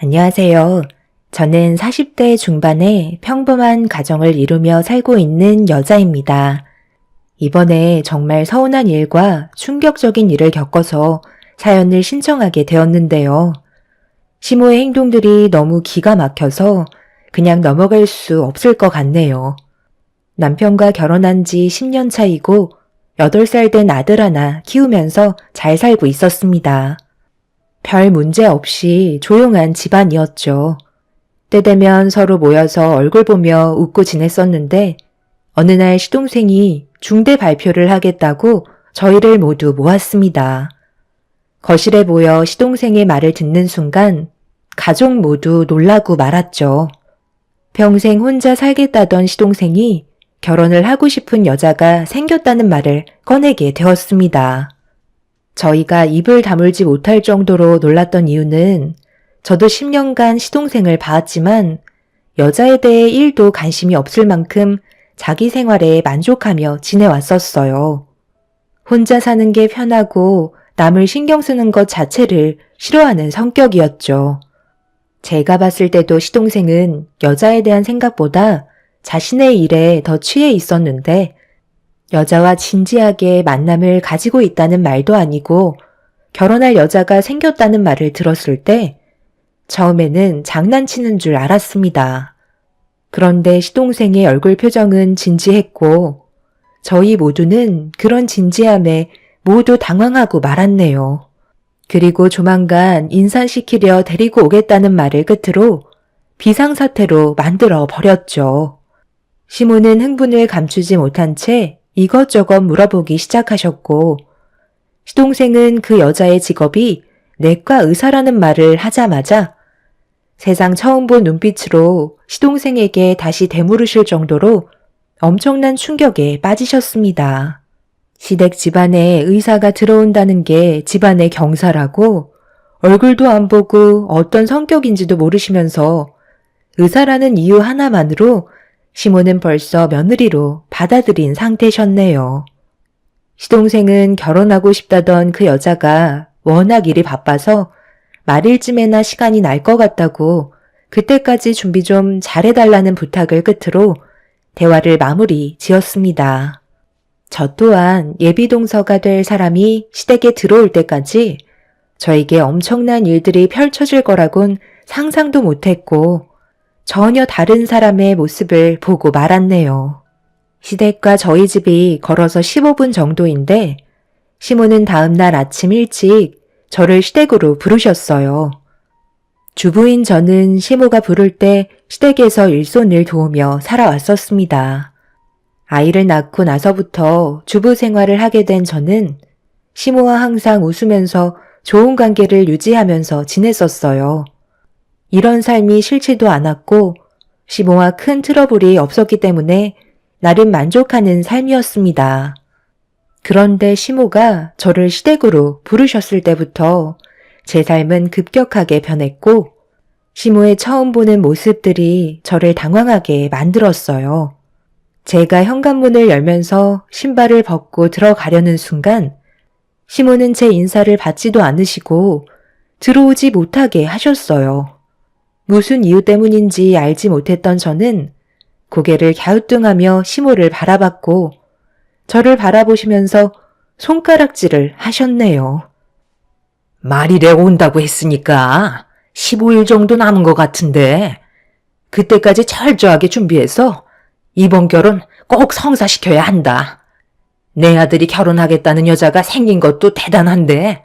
안녕하세요. 저는 40대 중반의 평범한 가정을 이루며 살고 있는 여자입니다. 이번에 정말 서운한 일과 충격적인 일을 겪어서 사연을 신청하게 되었는데요. 시모의 행동들이 너무 기가 막혀서 그냥 넘어갈 수 없을 것 같네요. 남편과 결혼한 지 10년 차이고 8살 된 아들 하나 키우면서 잘 살고 있었습니다. 별 문제 없이 조용한 집안이었죠. 때 되면 서로 모여서 얼굴 보며 웃고 지냈었는데 어느 날 시동생이 중대 발표를 하겠다고 저희를 모두 모았습니다. 거실에 모여 시동생의 말을 듣는 순간 가족 모두 놀라고 말았죠. 평생 혼자 살겠다던 시동생이 결혼을 하고 싶은 여자가 생겼다는 말을 꺼내게 되었습니다. 저희가 입을 다물지 못할 정도로 놀랐던 이유는 저도 10년간 시동생을 봐왔지만 여자에 대해 1도 관심이 없을 만큼 자기 생활에 만족하며 지내왔었어요. 혼자 사는 게 편하고 남을 신경 쓰는 것 자체를 싫어하는 성격이었죠. 제가 봤을 때도 시동생은 여자에 대한 생각보다 자신의 일에 더 취해 있었는데 여자와 진지하게 만남을 가지고 있다는 말도 아니고 결혼할 여자가 생겼다는 말을 들었을 때 처음에는 장난치는 줄 알았습니다. 그런데 시동생의 얼굴 표정은 진지했고 저희 모두는 그런 진지함에 모두 당황하고 말았네요. 그리고 조만간 인사시키려 데리고 오겠다는 말을 끝으로 비상사태로 만들어 버렸죠. 시모는 흥분을 감추지 못한 채 이것저것 물어보기 시작하셨고 시동생은 그 여자의 직업이 내과 의사라는 말을 하자마자 세상 처음 본 눈빛으로 시동생에게 다시 되물으실 정도로 엄청난 충격에 빠지셨습니다. 시댁 집안에 의사가 들어온다는 게 집안의 경사라고 얼굴도 안 보고 어떤 성격인지도 모르시면서 의사라는 이유 하나만으로 시모는 벌써 며느리로 받아들인 상태셨네요. 시동생은 결혼하고 싶다던 그 여자가 워낙 일이 바빠서 말일쯤에나 시간이 날 것 같다고 그때까지 준비 좀 잘해달라는 부탁을 끝으로 대화를 마무리 지었습니다. 저 또한 예비동서가 될 사람이 시댁에 들어올 때까지 저에게 엄청난 일들이 펼쳐질 거라곤 상상도 못했고 전혀 다른 사람의 모습을 보고 말았네요. 시댁과 저희 집이 걸어서 15분 정도인데 시모는 다음날 아침 일찍 저를 시댁으로 부르셨어요. 주부인 저는 시모가 부를 때 시댁에서 일손을 도우며 살아왔었습니다. 아이를 낳고 나서부터 주부 생활을 하게 된 저는 시모와 항상 웃으면서 좋은 관계를 유지하면서 지냈었어요. 이런 삶이 싫지도 않았고 시모와 큰 트러블이 없었기 때문에 나름 만족하는 삶이었습니다. 그런데 시모가 저를 시댁으로 부르셨을 때부터 제 삶은 급격하게 변했고 시모의 처음 보는 모습들이 저를 당황하게 만들었어요. 제가 현관문을 열면서 신발을 벗고 들어가려는 순간 시모는 제 인사를 받지도 않으시고 들어오지 못하게 하셨어요. 무슨 이유 때문인지 알지 못했던 저는 고개를 갸우뚱하며 시모를 바라봤고 저를 바라보시면서 손가락질을 하셨네요. 말일에 온다고 했으니까 15일 정도 남은 것 같은데 그때까지 철저하게 준비해서 이번 결혼 꼭 성사시켜야 한다. 내 아들이 결혼하겠다는 여자가 생긴 것도 대단한데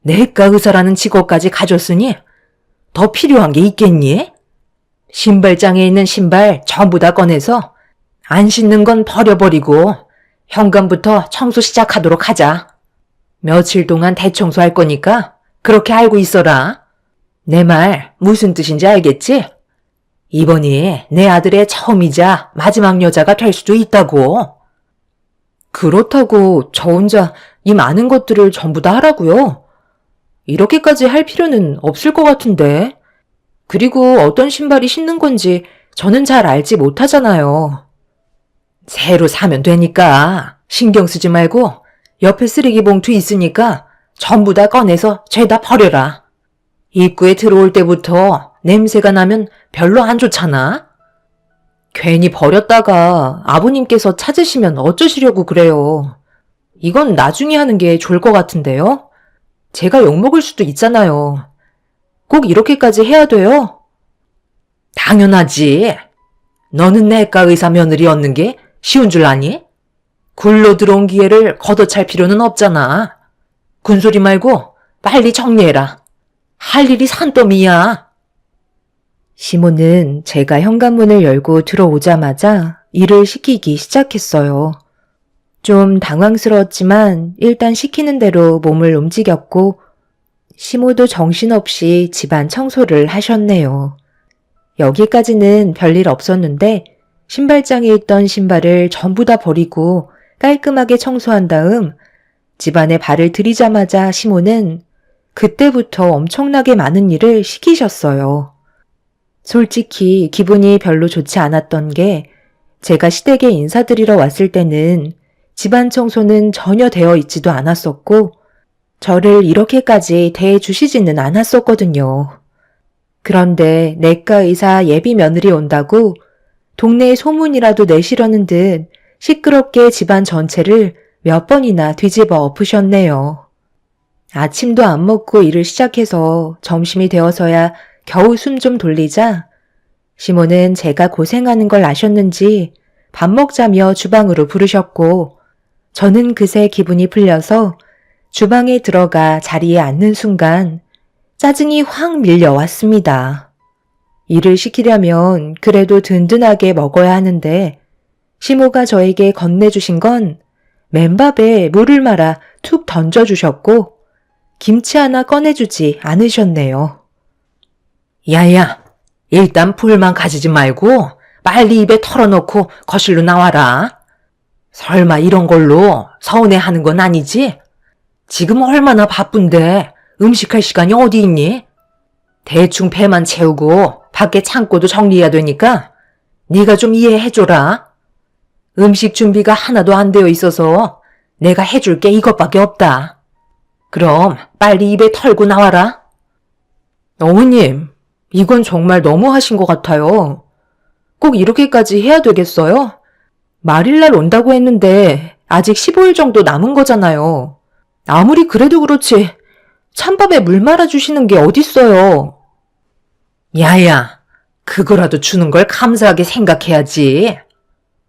내과 의사라는 직업까지 가졌으니 더 필요한 게 있겠니? 신발장에 있는 신발 전부 다 꺼내서 안 신는 건 버려버리고 현관부터 청소 시작하도록 하자. 며칠 동안 대청소할 거니까 그렇게 알고 있어라. 내 말 무슨 뜻인지 알겠지? 이번이 내 아들의 처음이자 마지막 여자가 될 수도 있다고. 그렇다고 저 혼자 이 많은 것들을 전부 다 하라고요? 이렇게까지 할 필요는 없을 것 같은데. 그리고 어떤 신발이 신는 건지 저는 잘 알지 못하잖아요. 새로 사면 되니까 신경 쓰지 말고 옆에 쓰레기 봉투 있으니까 전부 다 꺼내서 죄다 버려라. 입구에 들어올 때부터 냄새가 나면 별로 안 좋잖아? 괜히 버렸다가 아버님께서 찾으시면 어쩌시려고 그래요. 이건 나중에 하는 게 좋을 것 같은데요? 제가 욕먹을 수도 있잖아요. 꼭 이렇게까지 해야 돼요? 당연하지. 너는 내과 의사 며느리 얻는 게 쉬운 줄 아니? 굴러 들어온 기회를 걷어찰 필요는 없잖아. 군소리 말고 빨리 정리해라. 할 일이 산더미야. 시모는 제가 현관문을 열고 들어오자마자 일을 시키기 시작했어요. 좀 당황스러웠지만 일단 시키는 대로 몸을 움직였고 시모도 정신없이 집안 청소를 하셨네요. 여기까지는 별일 없었는데 신발장에 있던 신발을 전부 다 버리고 깔끔하게 청소한 다음 집안에 발을 들이자마자 시모는 그때부터 엄청나게 많은 일을 시키셨어요. 솔직히 기분이 별로 좋지 않았던 게 제가 시댁에 인사드리러 왔을 때는 집안 청소는 전혀 되어 있지도 않았었고 저를 이렇게까지 대해주시지는 않았었거든요. 그런데 내과 의사 예비 며느리 온다고 동네에 소문이라도 내시려는 듯 시끄럽게 집안 전체를 몇 번이나 뒤집어 엎으셨네요. 아침도 안 먹고 일을 시작해서 점심이 되어서야 겨우 숨 좀 돌리자 시모는 제가 고생하는 걸 아셨는지 밥 먹자며 주방으로 부르셨고 저는 그새 기분이 풀려서 주방에 들어가 자리에 앉는 순간 짜증이 확 밀려왔습니다. 일을 시키려면 그래도 든든하게 먹어야 하는데 시모가 저에게 건네주신 건 맨밥에 물을 말아 툭 던져주셨고 김치 하나 꺼내주지 않으셨네요. 야야, 일단 불만 가지지 말고 빨리 입에 털어놓고 거실로 나와라. 설마 이런 걸로 서운해하는 건 아니지? 지금 얼마나 바쁜데 음식할 시간이 어디 있니? 대충 배만 채우고 밖에 창고도 정리해야 되니까 네가 좀 이해해줘라. 음식 준비가 하나도 안 되어 있어서 내가 해줄 게 이것밖에 없다. 그럼 빨리 입에 털고 나와라. 어머님, 이건 정말 너무하신 것 같아요. 꼭 이렇게까지 해야 되겠어요? 말일날 온다고 했는데 아직 15일 정도 남은 거잖아요. 아무리 그래도 그렇지 찬밥에 물 말아주시는 게 어딨어요. 야야, 그거라도 주는 걸 감사하게 생각해야지.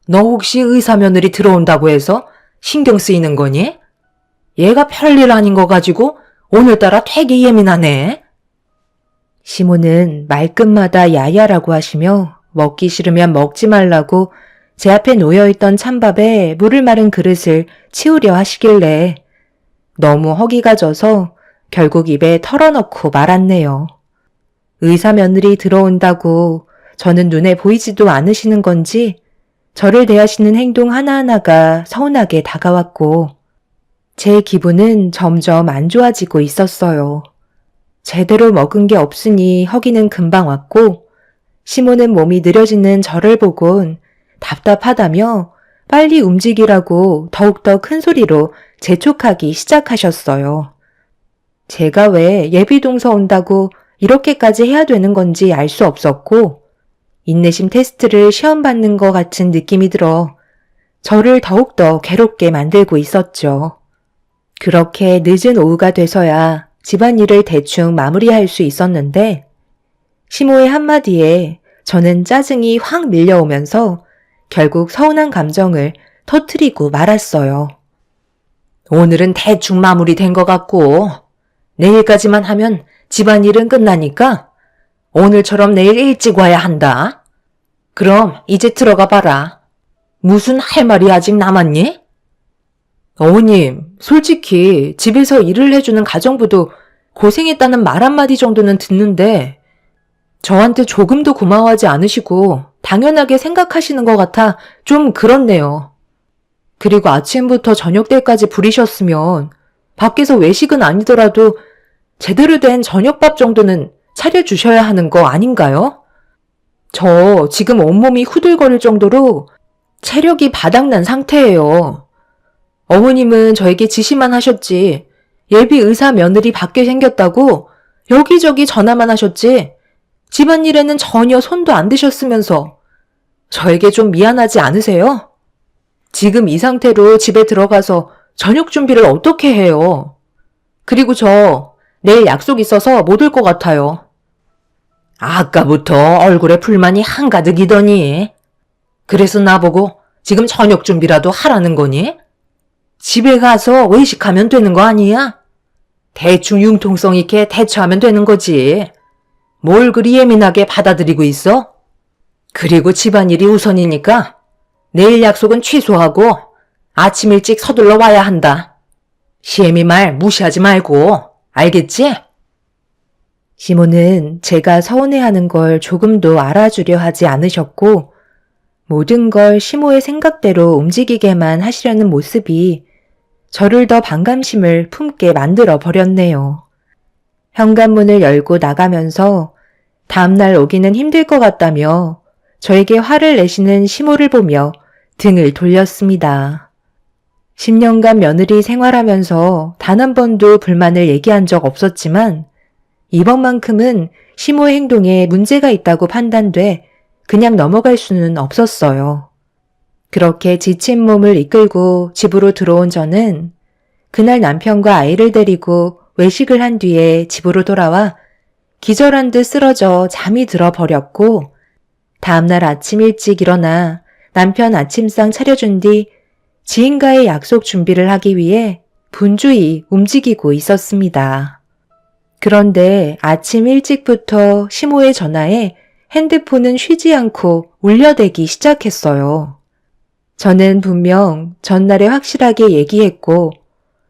너 혹시 의사 며느리 들어온다고 해서 신경 쓰이는 거니? 얘가 별일 아닌 거 가지고 오늘따라 되게 예민하네. 시모는 말끝마다 야야라고 하시며 먹기 싫으면 먹지 말라고 제 앞에 놓여있던 찬밥에 물을 마른 그릇을 치우려 하시길래 너무 허기가 져서 결국 입에 털어넣고 말았네요. 의사 며느리 들어온다고 저는 눈에 보이지도 않으시는 건지 저를 대하시는 행동 하나하나가 서운하게 다가왔고 제 기분은 점점 안 좋아지고 있었어요. 제대로 먹은 게 없으니 허기는 금방 왔고 시모는 몸이 느려지는 저를 보곤 답답하다며 빨리 움직이라고 더욱더 큰 소리로 재촉하기 시작하셨어요. 제가 왜 예비동서 온다고 이렇게까지 해야 되는 건지 알 수 없었고 인내심 테스트를 시험 받는 것 같은 느낌이 들어 저를 더욱더 괴롭게 만들고 있었죠. 그렇게 늦은 오후가 돼서야 집안일을 대충 마무리할 수 있었는데 시모의 한마디에 저는 짜증이 확 밀려오면서 결국 서운한 감정을 터뜨리고 말았어요. 오늘은 대충 마무리된 것 같고 내일까지만 하면 집안일은 끝나니까 오늘처럼 내일 일찍 와야 한다. 그럼 이제 들어가 봐라. 무슨 할 말이 아직 남았니? 어머님, 솔직히 집에서 일을 해주는 가정부도 고생했다는 말 한마디 정도는 듣는데 저한테 조금도 고마워하지 않으시고 당연하게 생각하시는 것 같아 좀 그렇네요. 그리고 아침부터 저녁 때까지 부리셨으면 밖에서 외식은 아니더라도 제대로 된 저녁밥 정도는 차려주셔야 하는 거 아닌가요? 저 지금 온몸이 후들거릴 정도로 체력이 바닥난 상태예요. 어머님은 저에게 지시만 하셨지 예비 의사 며느리 받게 생겼다고 여기저기 전화만 하셨지 집안일에는 전혀 손도 안 대셨으면서 저에게 좀 미안하지 않으세요? 지금 이 상태로 집에 들어가서 저녁 준비를 어떻게 해요? 그리고 저 내일 약속 있어서 못 올 것 같아요. 아까부터 얼굴에 불만이 한가득이더니 그래서 나보고 지금 저녁 준비라도 하라는 거니? 집에 가서 외식하면 되는 거 아니야? 대충 융통성 있게 대처하면 되는 거지. 뭘 그리 예민하게 받아들이고 있어? 그리고 집안일이 우선이니까 내일 약속은 취소하고 아침 일찍 서둘러 와야 한다. 시애미 말 무시하지 말고, 알겠지? 시모는 제가 서운해하는 걸 조금도 알아주려 하지 않으셨고 모든 걸 시모의 생각대로 움직이게만 하시려는 모습이 저를 더 반감심을 품게 만들어 버렸네요. 현관문을 열고 나가면서 다음날 오기는 힘들 것 같다며 저에게 화를 내시는 시모를 보며 등을 돌렸습니다. 10년간 며느리 생활하면서 단 한 번도 불만을 얘기한 적 없었지만 이번만큼은 시모의 행동에 문제가 있다고 판단돼 그냥 넘어갈 수는 없었어요. 그렇게 지친 몸을 이끌고 집으로 들어온 저는 그날 남편과 아이를 데리고 외식을 한 뒤에 집으로 돌아와 기절한 듯 쓰러져 잠이 들어 버렸고 다음날 아침 일찍 일어나 남편 아침상 차려준 뒤 지인과의 약속 준비를 하기 위해 분주히 움직이고 있었습니다. 그런데 아침 일찍부터 시모의 전화에 핸드폰은 쉬지 않고 울려대기 시작했어요. 저는 분명 전날에 확실하게 얘기했고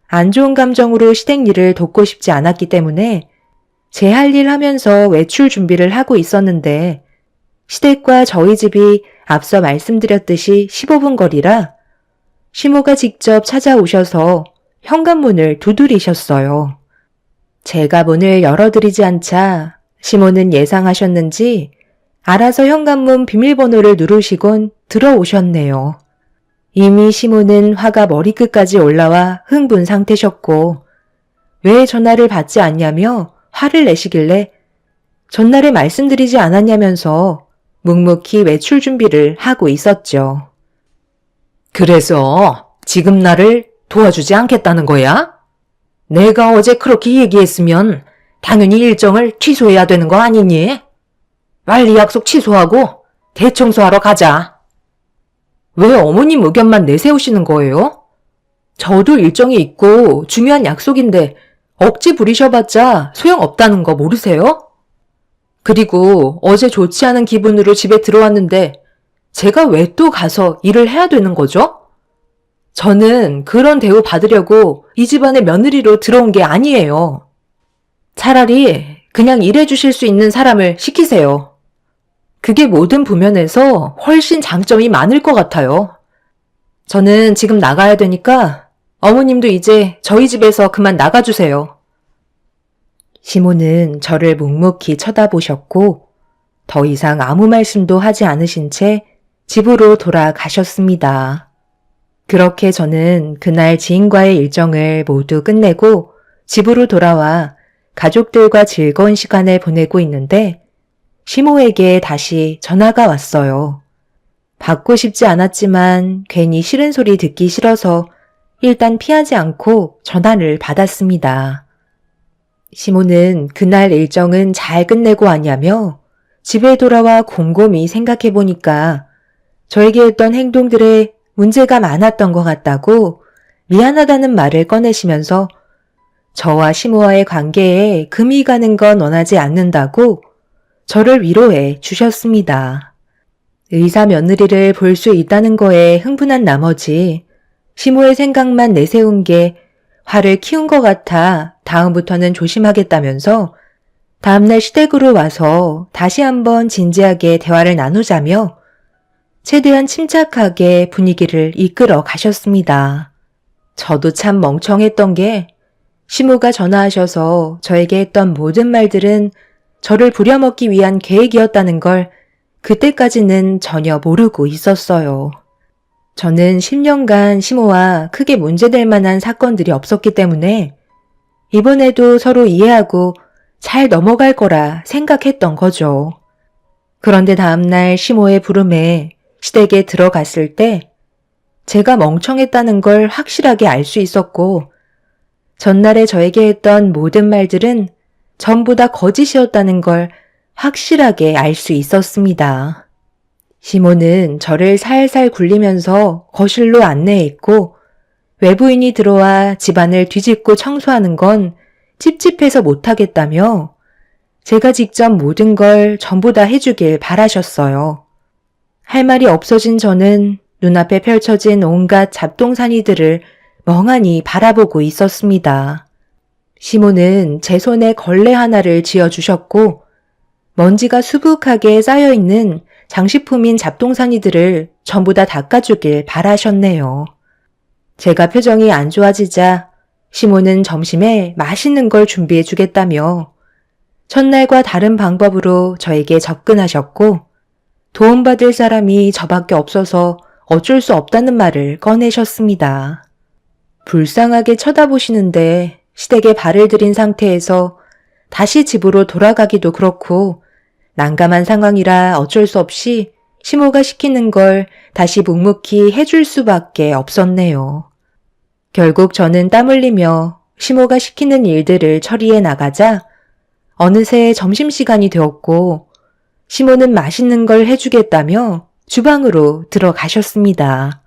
안 좋은 감정으로 시댁 일을 돕고 싶지 않았기 때문에 제 할 일 하면서 외출 준비를 하고 있었는데 시댁과 저희 집이 앞서 말씀드렸듯이 15분 거리라 시모가 직접 찾아오셔서 현관문을 두드리셨어요. 제가 문을 열어드리지 않자 시모는 예상하셨는지 알아서 현관문 비밀번호를 누르시곤 들어오셨네요. 이미 시모는 화가 머리끝까지 올라와 흥분 상태셨고 왜 전화를 받지 않냐며 화를 내시길래 전날에 말씀드리지 않았냐면서 묵묵히 외출 준비를 하고 있었죠. 그래서 지금 나를 도와주지 않겠다는 거야? 내가 어제 그렇게 얘기했으면 당연히 일정을 취소해야 되는 거 아니니? 빨리 약속 취소하고 대청소하러 가자. 왜 어머님 의견만 내세우시는 거예요? 저도 일정이 있고 중요한 약속인데 억지 부리셔봤자 소용없다는 거 모르세요? 그리고 어제 좋지 않은 기분으로 집에 들어왔는데 제가 왜 또 가서 일을 해야 되는 거죠? 저는 그런 대우 받으려고 이 집안의 며느리로 들어온 게 아니에요. 차라리 그냥 일해주실 수 있는 사람을 시키세요. 그게 모든 부면에서 훨씬 장점이 많을 것 같아요. 저는 지금 나가야 되니까 어머님도 이제 저희 집에서 그만 나가주세요. 시모는 저를 묵묵히 쳐다보셨고 더 이상 아무 말씀도 하지 않으신 채 집으로 돌아가셨습니다. 그렇게 저는 그날 지인과의 일정을 모두 끝내고 집으로 돌아와 가족들과 즐거운 시간을 보내고 있는데 시모에게 다시 전화가 왔어요. 받고 싶지 않았지만 괜히 싫은 소리 듣기 싫어서 일단 피하지 않고 전화를 받았습니다. 시모는 그날 일정은 잘 끝내고 왔냐며 집에 돌아와 곰곰이 생각해보니까 저에게 했던 행동들에 문제가 많았던 것 같다고 미안하다는 말을 꺼내시면서 저와 시모와의 관계에 금이 가는 건 원하지 않는다고 저를 위로해 주셨습니다. 의사 며느리를 볼 수 있다는 거에 흥분한 나머지 시모의 생각만 내세운 게 화를 키운 것 같아 다음부터는 조심하겠다면서 다음날 시댁으로 와서 다시 한번 진지하게 대화를 나누자며 최대한 침착하게 분위기를 이끌어 가셨습니다. 저도 참 멍청했던 게 시모가 전화하셔서 저에게 했던 모든 말들은 저를 부려먹기 위한 계획이었다는 걸 그때까지는 전혀 모르고 있었어요. 저는 10년간 시모와 크게 문제될 만한 사건들이 없었기 때문에 이번에도 서로 이해하고 잘 넘어갈 거라 생각했던 거죠. 그런데 다음날 시모의 부름에 시댁에 들어갔을 때 제가 멍청했다는 걸 확실하게 알 수 있었고, 전날에 저에게 했던 모든 말들은 전부 다 거짓이었다는 걸 확실하게 알 수 있었습니다. 시모는 저를 살살 굴리면서 거실로 안내했고, 외부인이 들어와 집안을 뒤집고 청소하는 건 찝찝해서 못하겠다며 제가 직접 모든 걸 전부 다 해주길 바라셨어요. 할 말이 없어진 저는 눈앞에 펼쳐진 온갖 잡동사니들을 멍하니 바라보고 있었습니다. 시모는 제 손에 걸레 하나를 쥐어주셨고 먼지가 수북하게 쌓여있는 장식품인 잡동사니들을 전부 다 닦아주길 바라셨네요. 제가 표정이 안 좋아지자 시모는 점심에 맛있는 걸 준비해 주겠다며 첫날과 다른 방법으로 저에게 접근하셨고 도움받을 사람이 저밖에 없어서 어쩔 수 없다는 말을 꺼내셨습니다. 불쌍하게 쳐다보시는데 시댁에 발을 들인 상태에서 다시 집으로 돌아가기도 그렇고 난감한 상황이라 어쩔 수 없이 시모가 시키는 걸 다시 묵묵히 해줄 수밖에 없었네요. 결국 저는 땀 흘리며 시모가 시키는 일들을 처리해 나가자 어느새 점심시간이 되었고 시모는 맛있는 걸 해주겠다며 주방으로 들어가셨습니다.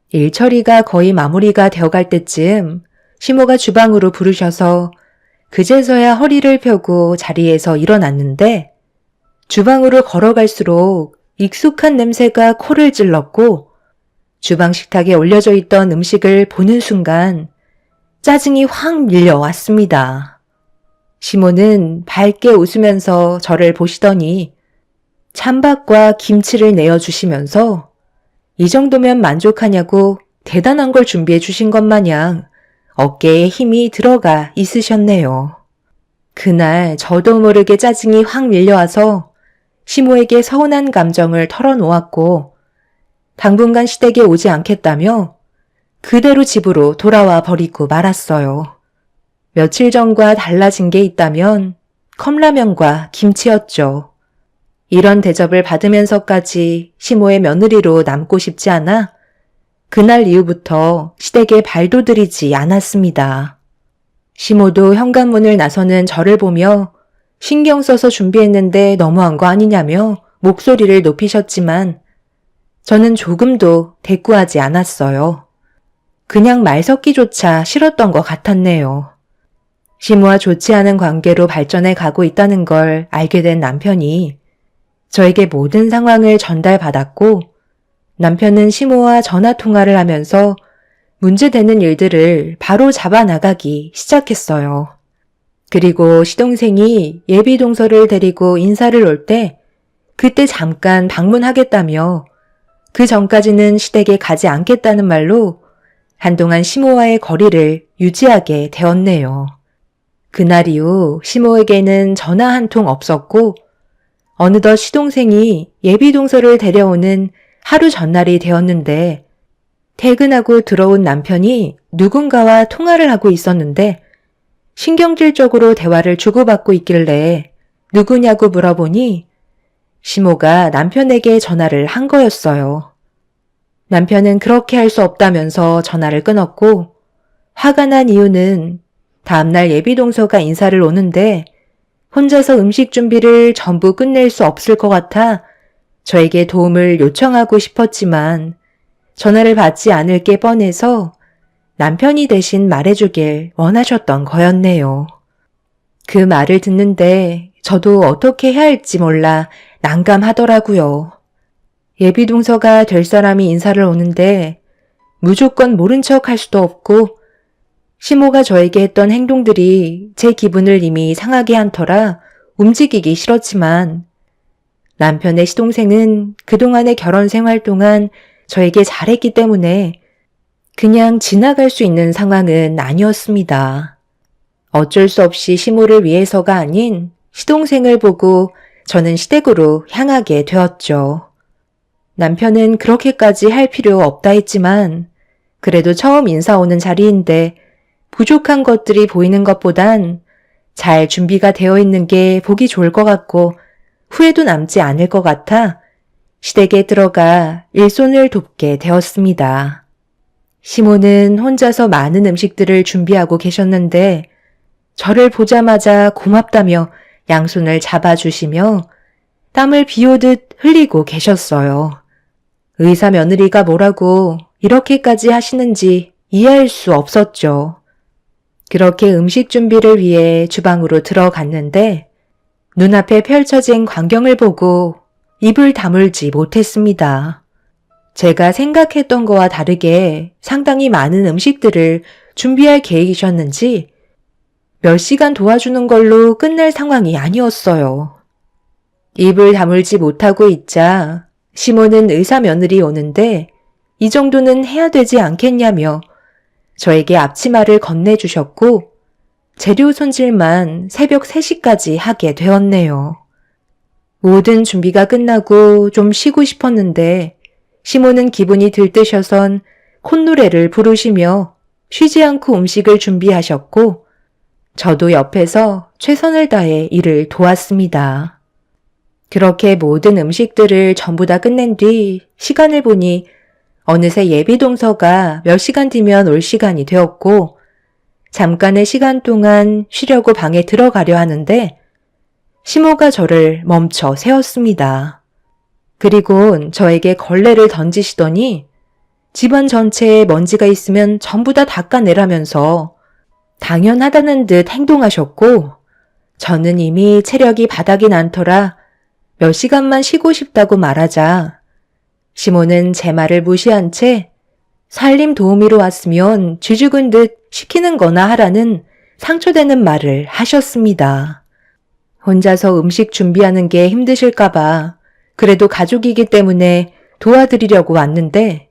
일 처리가 거의 마무리가 되어갈 때쯤 시모가 주방으로 부르셔서 그제서야 허리를 펴고 자리에서 일어났는데 주방으로 걸어갈수록 익숙한 냄새가 코를 찔렀고 주방 식탁에 올려져 있던 음식을 보는 순간 짜증이 확 밀려왔습니다. 시모는 밝게 웃으면서 저를 보시더니 찬밥과 김치를 내어주시면서 이 정도면 만족하냐고 대단한 걸 준비해 주신 것 마냥 어깨에 힘이 들어가 있으셨네요. 그날 저도 모르게 짜증이 확 밀려와서 시모에게 서운한 감정을 털어놓았고 당분간 시댁에 오지 않겠다며 그대로 집으로 돌아와 버리고 말았어요. 며칠 전과 달라진 게 있다면 컵라면과 김치였죠. 이런 대접을 받으면서까지 시모의 며느리로 남고 싶지 않아 그날 이후부터 시댁에 발도 들이지 않았습니다. 시모도 현관문을 나서는 저를 보며 신경 써서 준비했는데 너무한 거 아니냐며 목소리를 높이셨지만 저는 조금도 대꾸하지 않았어요. 그냥 말 섞기조차 싫었던 것 같았네요. 시모와 좋지 않은 관계로 발전해 가고 있다는 걸 알게 된 남편이 저에게 모든 상황을 전달받았고 남편은 시모와 전화통화를 하면서 문제되는 일들을 바로 잡아나가기 시작했어요. 그리고 시동생이 예비 동서를 데리고 인사를 올 때 그때 잠깐 방문하겠다며 그 전까지는 시댁에 가지 않겠다는 말로 한동안 시모와의 거리를 유지하게 되었네요. 그날 이후 시모에게는 전화 한 통 없었고 어느덧 시동생이 예비 동서를 데려오는 하루 전날이 되었는데 퇴근하고 들어온 남편이 누군가와 통화를 하고 있었는데 신경질적으로 대화를 주고받고 있길래 누구냐고 물어보니 시모가 남편에게 전화를 한 거였어요. 남편은 그렇게 할 수 없다면서 전화를 끊었고 화가 난 이유는 다음날 예비동서가 인사를 오는데 혼자서 음식 준비를 전부 끝낼 수 없을 것 같아 저에게 도움을 요청하고 싶었지만 전화를 받지 않을 게 뻔해서 남편이 대신 말해주길 원하셨던 거였네요. 그 말을 듣는데 저도 어떻게 해야 할지 몰라 난감하더라고요. 예비동서가 될 사람이 인사를 오는데 무조건 모른 척 할 수도 없고 시모가 저에게 했던 행동들이 제 기분을 이미 상하게 한 터라 움직이기 싫었지만 남편의 시동생은 그동안의 결혼 생활 동안 저에게 잘했기 때문에 그냥 지나갈 수 있는 상황은 아니었습니다. 어쩔 수 없이 시모를 위해서가 아닌 시동생을 보고 저는 시댁으로 향하게 되었죠. 남편은 그렇게까지 할 필요 없다 했지만 그래도 처음 인사 오는 자리인데 부족한 것들이 보이는 것보단 잘 준비가 되어 있는 게 보기 좋을 것 같고 후회도 남지 않을 것 같아 시댁에 들어가 일손을 돕게 되었습니다. 시모는 혼자서 많은 음식들을 준비하고 계셨는데 저를 보자마자 고맙다며 양손을 잡아주시며 땀을 비오듯 흘리고 계셨어요. 의사 며느리가 뭐라고 이렇게까지 하시는지 이해할 수 없었죠. 그렇게 음식 준비를 위해 주방으로 들어갔는데 눈앞에 펼쳐진 광경을 보고 입을 다물지 못했습니다. 제가 생각했던 거와 다르게 상당히 많은 음식들을 준비할 계획이셨는지 몇 시간 도와주는 걸로 끝날 상황이 아니었어요. 입을 다물지 못하고 있자 시모는 의사 며느리 오는데 이 정도는 해야 되지 않겠냐며 저에게 앞치마를 건네주셨고 재료 손질만 새벽 3시까지 하게 되었네요. 모든 준비가 끝나고 좀 쉬고 싶었는데 시모는 기분이 들뜨셔선 콧노래를 부르시며 쉬지 않고 음식을 준비하셨고 저도 옆에서 최선을 다해 일을 도왔습니다. 그렇게 모든 음식들을 전부 다 끝낸 뒤 시간을 보니 어느새 예비 동서가 몇 시간 뒤면 올 시간이 되었고 잠깐의 시간 동안 쉬려고 방에 들어가려 하는데 시모가 저를 멈춰 세웠습니다. 그리고 저에게 걸레를 던지시더니 집안 전체에 먼지가 있으면 전부 다 닦아내라면서 당연하다는 듯 행동하셨고 저는 이미 체력이 바닥이 난 터라 몇 시간만 쉬고 싶다고 말하자 시모는 제 말을 무시한 채 살림 도우미로 왔으면 쥐죽은 듯 시키는 거나 하라는 상처되는 말을 하셨습니다. 혼자서 음식 준비하는 게 힘드실까봐 그래도 가족이기 때문에 도와드리려고 왔는데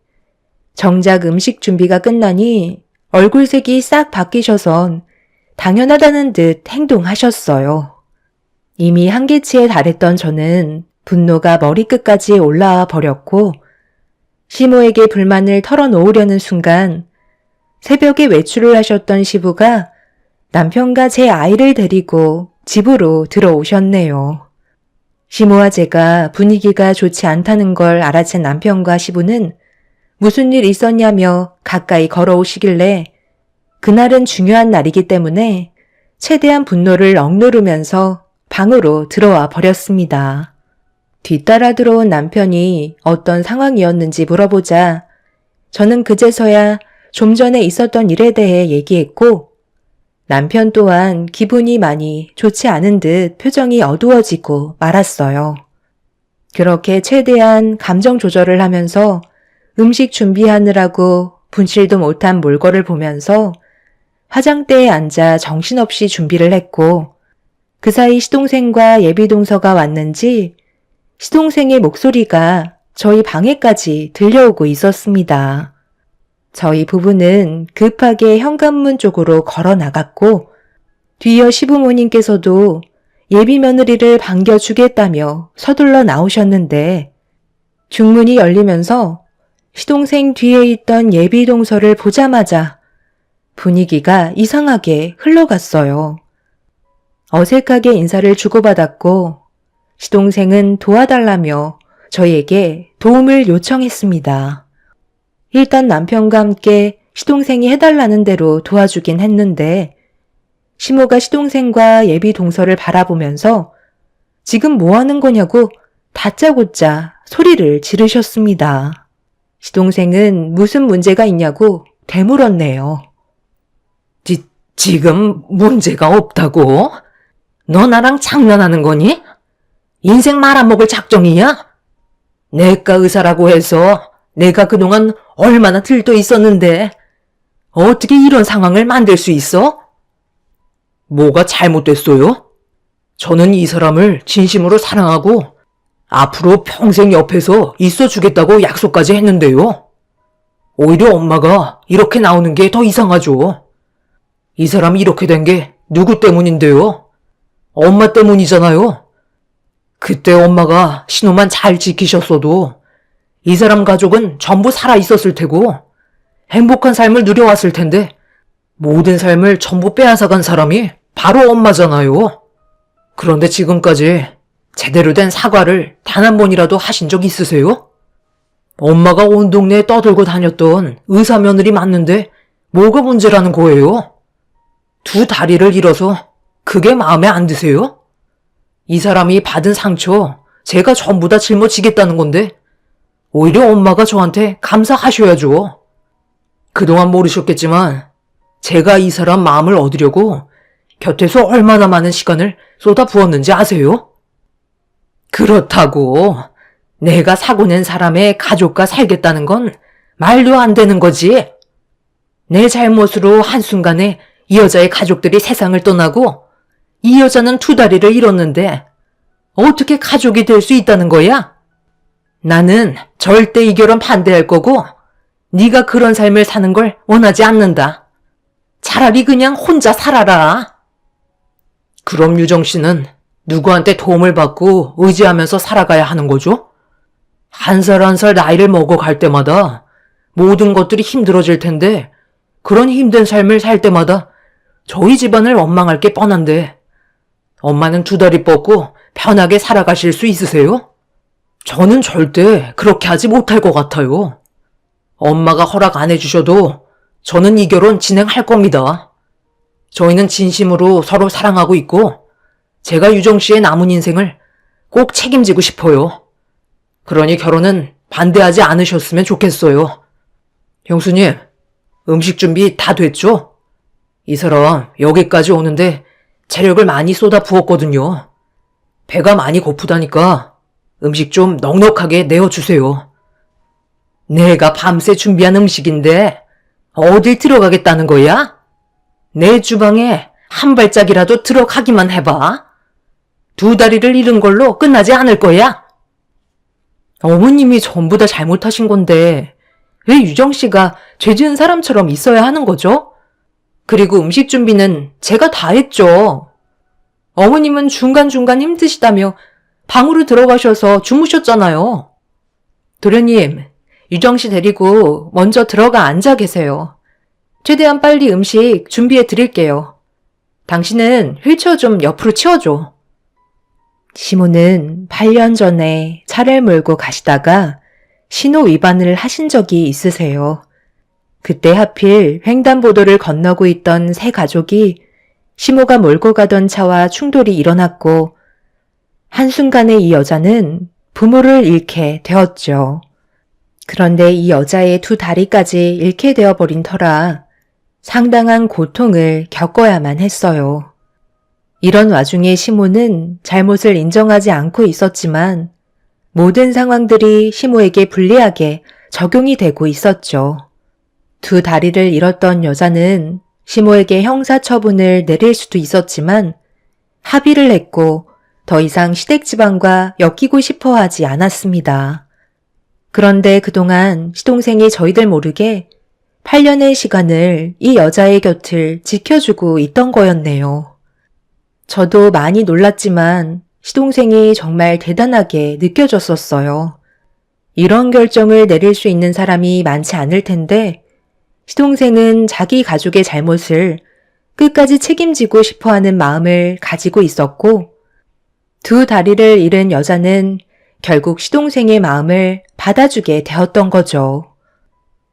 정작 음식 준비가 끝나니 얼굴색이 싹 바뀌셔선 당연하다는 듯 행동하셨어요. 이미 한계치에 달했던 저는 분노가 머리끝까지 올라와 버렸고 시모에게 불만을 털어놓으려는 순간 새벽에 외출을 하셨던 시부가 남편과 제 아이를 데리고 집으로 들어오셨네요. 시모와 제가 분위기가 좋지 않다는 걸 알아챈 남편과 시부는 무슨 일 있었냐며 가까이 걸어오시길래 그날은 중요한 날이기 때문에 최대한 분노를 억누르면서 방으로 들어와 버렸습니다. 뒤따라 들어온 남편이 어떤 상황이었는지 물어보자 저는 그제서야 좀 전에 있었던 일에 대해 얘기했고 남편 또한 기분이 많이 좋지 않은 듯 표정이 어두워지고 말았어요. 그렇게 최대한 감정 조절을 하면서 음식 준비하느라고 분칠도 못한 몰골을 보면서 화장대에 앉아 정신없이 준비를 했고 그 사이 시동생과 예비동서가 왔는지 시동생의 목소리가 저희 방에까지 들려오고 있었습니다. 저희 부부는 급하게 현관문 쪽으로 걸어 나갔고 뒤이어 시부모님께서도 예비 며느리를 반겨주겠다며 서둘러 나오셨는데 중문이 열리면서 시동생 뒤에 있던 예비 동서를 보자마자 분위기가 이상하게 흘러갔어요. 어색하게 인사를 주고받았고 시동생은 도와달라며 저희에게 도움을 요청했습니다. 일단 남편과 함께 시동생이 해달라는 대로 도와주긴 했는데 시모가 시동생과 예비 동서를 바라보면서 지금 뭐 하는 거냐고 다짜고짜 소리를 지르셨습니다. 시동생은 무슨 문제가 있냐고 되물었네요. 지금 문제가 없다고? 너 나랑 장난하는 거니? 인생 말아먹을 작정이야? 내과 의사라고 해서 내가 그동안 얼마나 들떠 있었는데 어떻게 이런 상황을 만들 수 있어? 뭐가 잘못됐어요? 저는 이 사람을 진심으로 사랑하고 앞으로 평생 옆에서 있어주겠다고 약속까지 했는데요. 오히려 엄마가 이렇게 나오는 게 더 이상하죠. 이 사람이 이렇게 된 게 누구 때문인데요? 엄마 때문이잖아요. 그때 엄마가 신호만 잘 지키셨어도 이 사람 가족은 전부 살아있었을 테고 행복한 삶을 누려왔을 텐데 모든 삶을 전부 빼앗아간 사람이 바로 엄마잖아요. 그런데 지금까지 제대로 된 사과를 단 한 번이라도 하신 적 있으세요? 엄마가 온 동네에 떠들고 다녔던 의사 며느리 맞는데 뭐가 문제라는 거예요? 두 다리를 잃어서 그게 마음에 안 드세요? 이 사람이 받은 상처 제가 전부 다 짊어지겠다는 건데 오히려 엄마가 저한테 감사하셔야죠. 그동안 모르셨겠지만 제가 이 사람 마음을 얻으려고 곁에서 얼마나 많은 시간을 쏟아 부었는지 아세요? 그렇다고 내가 사고 낸 사람의 가족과 살겠다는 건 말도 안 되는 거지. 내 잘못으로 한순간에 이 여자의 가족들이 세상을 떠나고 이 여자는 두 다리를 잃었는데 어떻게 가족이 될 수 있다는 거야? 나는 절대 이 결혼 반대할 거고 네가 그런 삶을 사는 걸 원하지 않는다. 차라리 그냥 혼자 살아라. 그럼 유정 씨는 누구한테 도움을 받고 의지하면서 살아가야 하는 거죠? 한 살 한 살 나이를 먹어갈 때마다 모든 것들이 힘들어질 텐데 그런 힘든 삶을 살 때마다 저희 집안을 원망할 게 뻔한데 엄마는 두 다리 뻗고 편하게 살아가실 수 있으세요? 저는 절대 그렇게 하지 못할 것 같아요. 엄마가 허락 안 해주셔도 저는 이 결혼 진행할 겁니다. 저희는 진심으로 서로 사랑하고 있고 제가 유정 씨의 남은 인생을 꼭 책임지고 싶어요. 그러니 결혼은 반대하지 않으셨으면 좋겠어요. 형수님, 음식 준비 다 됐죠? 이 사람 여기까지 오는데 체력을 많이 쏟아 부었거든요. 배가 많이 고프다니까 음식 좀 넉넉하게 내어주세요. 내가 밤새 준비한 음식인데 어딜 들어가겠다는 거야? 내 주방에 한 발짝이라도 들어가기만 해봐. 두 다리를 잃은 걸로 끝나지 않을 거야. 어머님이 전부 다 잘못하신 건데 왜 유정 씨가 죄 지은 사람처럼 있어야 하는 거죠? 그리고 음식 준비는 제가 다 했죠. 어머님은 중간중간 힘드시다며 방으로 들어가셔서 주무셨잖아요. 도련님, 유정 씨 데리고 먼저 들어가 앉아 계세요. 최대한 빨리 음식 준비해 드릴게요. 당신은 휠체어 좀 옆으로 치워줘. 시모는 8년 전에 차를 몰고 가시다가 신호 위반을 하신 적이 있으세요. 그때 하필 횡단보도를 건너고 있던 세 가족이 시모가 몰고 가던 차와 충돌이 일어났고 한순간에 이 여자는 부모를 잃게 되었죠. 그런데 이 여자의 두 다리까지 잃게 되어버린 터라 상당한 고통을 겪어야만 했어요. 이런 와중에 시모는 잘못을 인정하지 않고 있었지만 모든 상황들이 시모에게 불리하게 적용이 되고 있었죠. 두 다리를 잃었던 여자는 시모에게 형사처분을 내릴 수도 있었지만 합의를 했고 더 이상 시댁집안과 엮이고 싶어 하지 않았습니다. 그런데 그동안 시동생이 저희들 모르게 8년의 시간을 이 여자의 곁을 지켜주고 있던 거였네요. 저도 많이 놀랐지만 시동생이 정말 대단하게 느껴졌었어요. 이런 결정을 내릴 수 있는 사람이 많지 않을 텐데 시동생은 자기 가족의 잘못을 끝까지 책임지고 싶어하는 마음을 가지고 있었고 두 다리를 잃은 여자는 결국 시동생의 마음을 받아주게 되었던 거죠.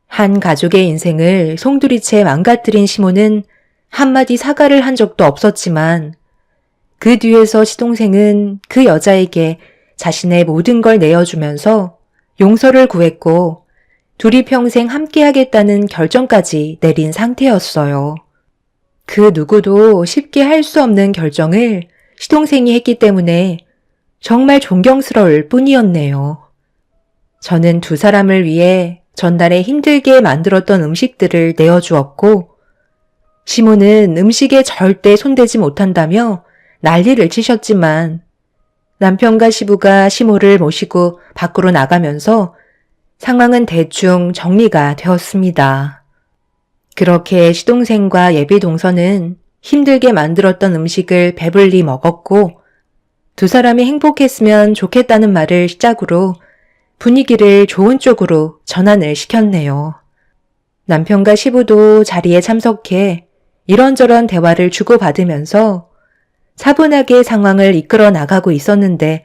한 가족의 인생을 송두리째 망가뜨린 시모는 한마디 사과를 한 적도 없었지만 그 뒤에서 시동생은 그 여자에게 자신의 모든 걸 내어주면서 용서를 구했고 둘이 평생 함께하겠다는 결정까지 내린 상태였어요. 그 누구도 쉽게 할 수 없는 결정을 시동생이 했기 때문에 정말 존경스러울 뿐이었네요. 저는 두 사람을 위해 전날에 힘들게 만들었던 음식들을 내어주었고 시모는 음식에 절대 손대지 못한다며 난리를 치셨지만 남편과 시부가 시모를 모시고 밖으로 나가면서 상황은 대충 정리가 되었습니다. 그렇게 시동생과 예비동서는 힘들게 만들었던 음식을 배불리 먹었고 두 사람이 행복했으면 좋겠다는 말을 시작으로 분위기를 좋은 쪽으로 전환을 시켰네요. 남편과 시부도 자리에 참석해 이런저런 대화를 주고받으면서 차분하게 상황을 이끌어 나가고 있었는데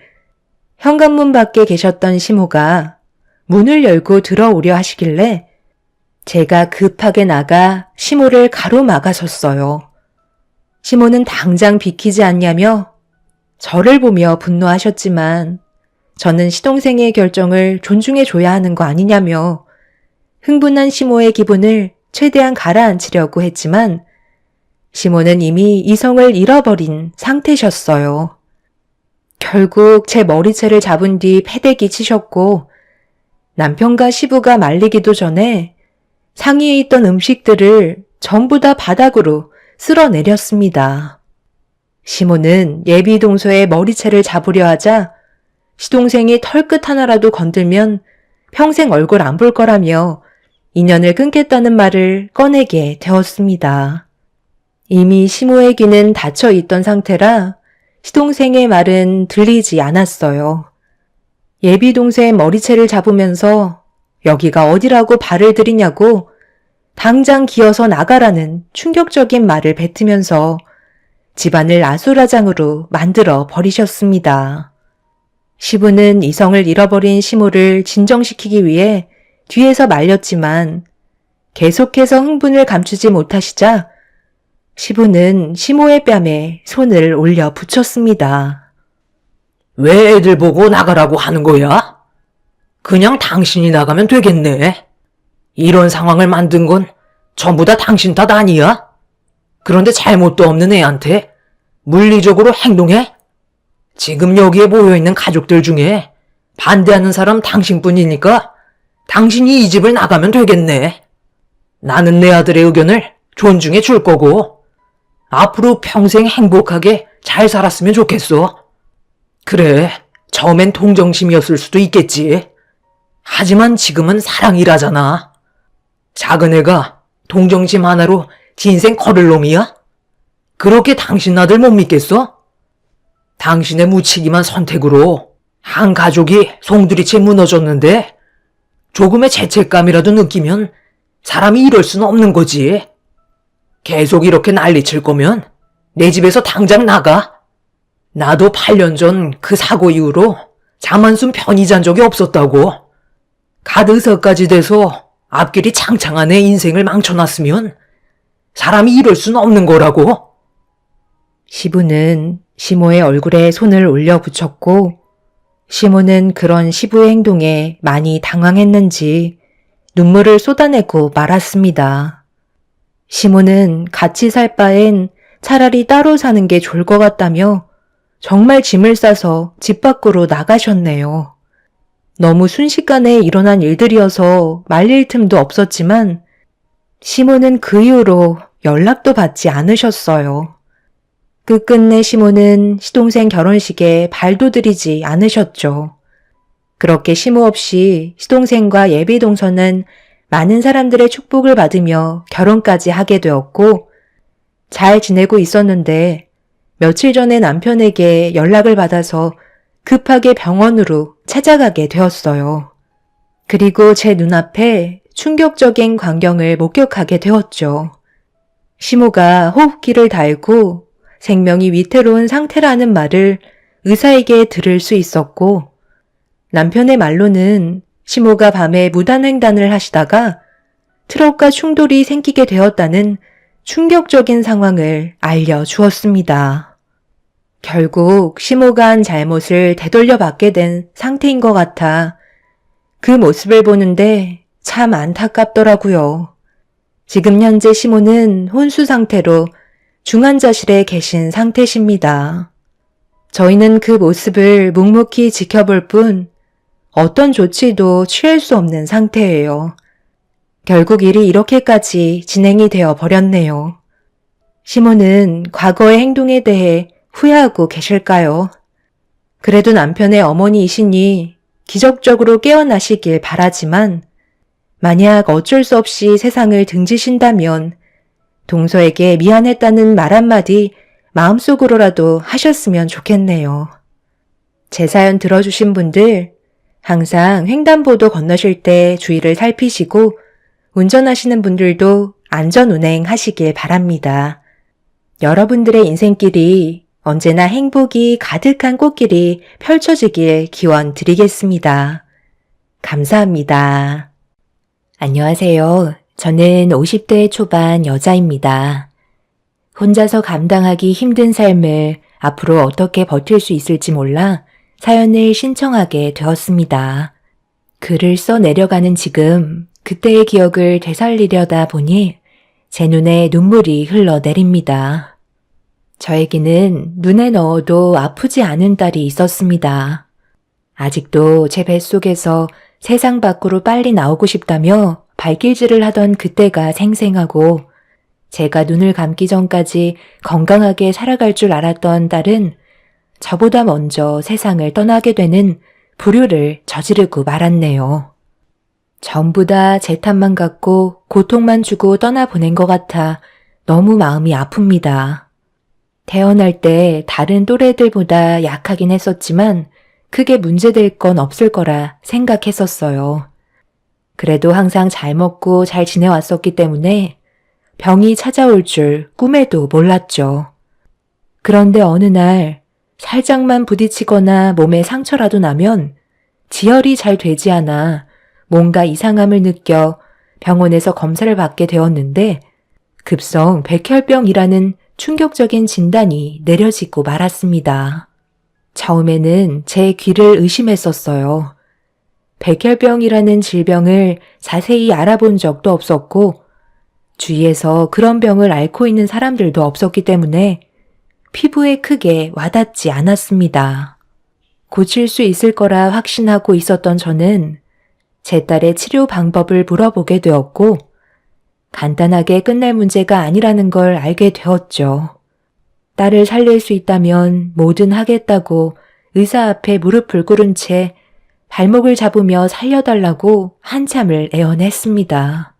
현관문 밖에 계셨던 시모가 문을 열고 들어오려 하시길래 제가 급하게 나가 시모를 가로막아섰어요. 시모는 당장 비키지 않냐며 저를 보며 분노하셨지만 저는 시동생의 결정을 존중해줘야 하는 거 아니냐며 흥분한 시모의 기분을 최대한 가라앉히려고 했지만 시모는 이미 이성을 잃어버린 상태셨어요. 결국 제 머리채를 잡은 뒤 패대기 치셨고 남편과 시부가 말리기도 전에 상의에 있던 음식들을 전부 다 바닥으로 쓸어내렸습니다. 시모는 예비 동서의 머리채를 잡으려 하자 시동생이 털끝 하나라도 건들면 평생 얼굴 안 볼 거라며 인연을 끊겠다는 말을 꺼내게 되었습니다. 이미 시모의 귀는 닫혀 있던 상태라 시동생의 말은 들리지 않았어요. 예비 동서의 머리채를 잡으면서 여기가 어디라고 발을 들이냐고 당장 기어서 나가라는 충격적인 말을 뱉으면서 집안을 아수라장으로 만들어 버리셨습니다. 시부는 이성을 잃어버린 시모를 진정시키기 위해 뒤에서 말렸지만 계속해서 흥분을 감추지 못하시자 시부는 시모의 뺨에 손을 올려 붙였습니다. 왜 애들 보고 나가라고 하는 거야? 그냥 당신이 나가면 되겠네. 이런 상황을 만든 건 전부 다 당신 탓 아니야? 그런데 잘못도 없는 애한테 물리적으로 행동해? 지금 여기에 모여있는 가족들 중에 반대하는 사람 당신뿐이니까 당신이 이 집을 나가면 되겠네. 나는 내 아들의 의견을 존중해 줄 거고 앞으로 평생 행복하게 잘 살았으면 좋겠어. 그래, 처음엔 동정심이었을 수도 있겠지. 하지만 지금은 사랑이라잖아. 작은 애가 동정심 하나로 진생 걸을 놈이야? 그렇게 당신 아들 못 믿겠어? 당신의 무책임한 선택으로 한 가족이 송두리째 무너졌는데 조금의 죄책감이라도 느끼면 사람이 이럴 수는 없는 거지. 계속 이렇게 난리칠 거면 내 집에서 당장 나가. 나도 8년 전 그 사고 이후로 잠 한숨 편히 잔 적이 없었다고. 갓의사까지 돼서 앞길이 창창한 애 인생을 망쳐놨으면 사람이 이럴 수는 없는 거라고. 시부는 시모의 얼굴에 손을 올려 붙였고 시모는 그런 시부의 행동에 많이 당황했는지 눈물을 쏟아내고 말았습니다. 시모는 같이 살 바엔 차라리 따로 사는 게 좋을 것 같다며 정말 짐을 싸서 집 밖으로 나가셨네요. 너무 순식간에 일어난 일들이어서 말릴 틈도 없었지만 시모는 그 이후로 연락도 받지 않으셨어요. 끝끝내 시모는 시동생 결혼식에 발도 들이지 않으셨죠. 그렇게 시모 없이 시동생과 예비 동서는 많은 사람들의 축복을 받으며 결혼까지 하게 되었고 잘 지내고 있었는데 며칠 전에 남편에게 연락을 받아서 급하게 병원으로 찾아가게 되었어요. 그리고 제 눈앞에 충격적인 광경을 목격하게 되었죠. 시모가 호흡기를 달고 생명이 위태로운 상태라는 말을 의사에게 들을 수 있었고 남편의 말로는 시모가 밤에 무단횡단을 하시다가 트럭과 충돌이 생기게 되었다는 충격적인 상황을 알려주었습니다. 결국 시모가 한 잘못을 되돌려받게 된 상태인 것 같아 그 모습을 보는데 참 안타깝더라고요. 지금 현재 시모는 혼수 상태로 중환자실에 계신 상태십니다. 저희는 그 모습을 묵묵히 지켜볼 뿐 어떤 조치도 취할 수 없는 상태예요. 결국 일이 이렇게까지 진행이 되어 버렸네요. 시모는 과거의 행동에 대해 후회하고 계실까요? 그래도 남편의 어머니이시니 기적적으로 깨어나시길 바라지만 만약 어쩔 수 없이 세상을 등지신다면 동서에게 미안했다는 말 한마디 마음속으로라도 하셨으면 좋겠네요. 제 사연 들어주신 분들 항상 횡단보도 건너실 때 주의를 살피시고 운전하시는 분들도 안전운행 하시길 바랍니다. 여러분들의 인생길이 언제나 행복이 가득한 꽃길이 펼쳐지길 기원 드리겠습니다. 감사합니다. 안녕하세요. 저는 50대 초반 여자입니다. 혼자서 감당하기 힘든 삶을 앞으로 어떻게 버틸 수 있을지 몰라 사연을 신청하게 되었습니다. 글을 써 내려가는 지금 그때의 기억을 되살리려다 보니 제 눈에 눈물이 흘러내립니다. 저에게는 눈에 넣어도 아프지 않은 딸이 있었습니다. 아직도 제 뱃속에서 세상 밖으로 빨리 나오고 싶다며 발길질을 하던 그때가 생생하고 제가 눈을 감기 전까지 건강하게 살아갈 줄 알았던 딸은 저보다 먼저 세상을 떠나게 되는 불효를 저지르고 말았네요. 전부 다 제 탓만 같고 고통만 주고 떠나보낸 것 같아 너무 마음이 아픕니다. 태어날 때 다른 또래들보다 약하긴 했었지만 크게 문제될 건 없을 거라 생각했었어요. 그래도 항상 잘 먹고 잘 지내왔었기 때문에 병이 찾아올 줄 꿈에도 몰랐죠. 그런데 어느 날 살짝만 부딪히거나 몸에 상처라도 나면 지혈이 잘 되지 않아 뭔가 이상함을 느껴 병원에서 검사를 받게 되었는데 급성 백혈병이라는 충격적인 진단이 내려지고 말았습니다. 처음에는 제 귀를 의심했었어요. 백혈병이라는 질병을 자세히 알아본 적도 없었고 주위에서 그런 병을 앓고 있는 사람들도 없었기 때문에 피부에 크게 와닿지 않았습니다. 고칠 수 있을 거라 확신하고 있었던 저는 제 딸의 치료 방법을 물어보게 되었고 간단하게 끝날 문제가 아니라는 걸 알게 되었죠. 딸을 살릴 수 있다면 뭐든 하겠다고 의사 앞에 무릎을 꿇은 채 발목을 잡으며 살려달라고 한참을 애원했습니다.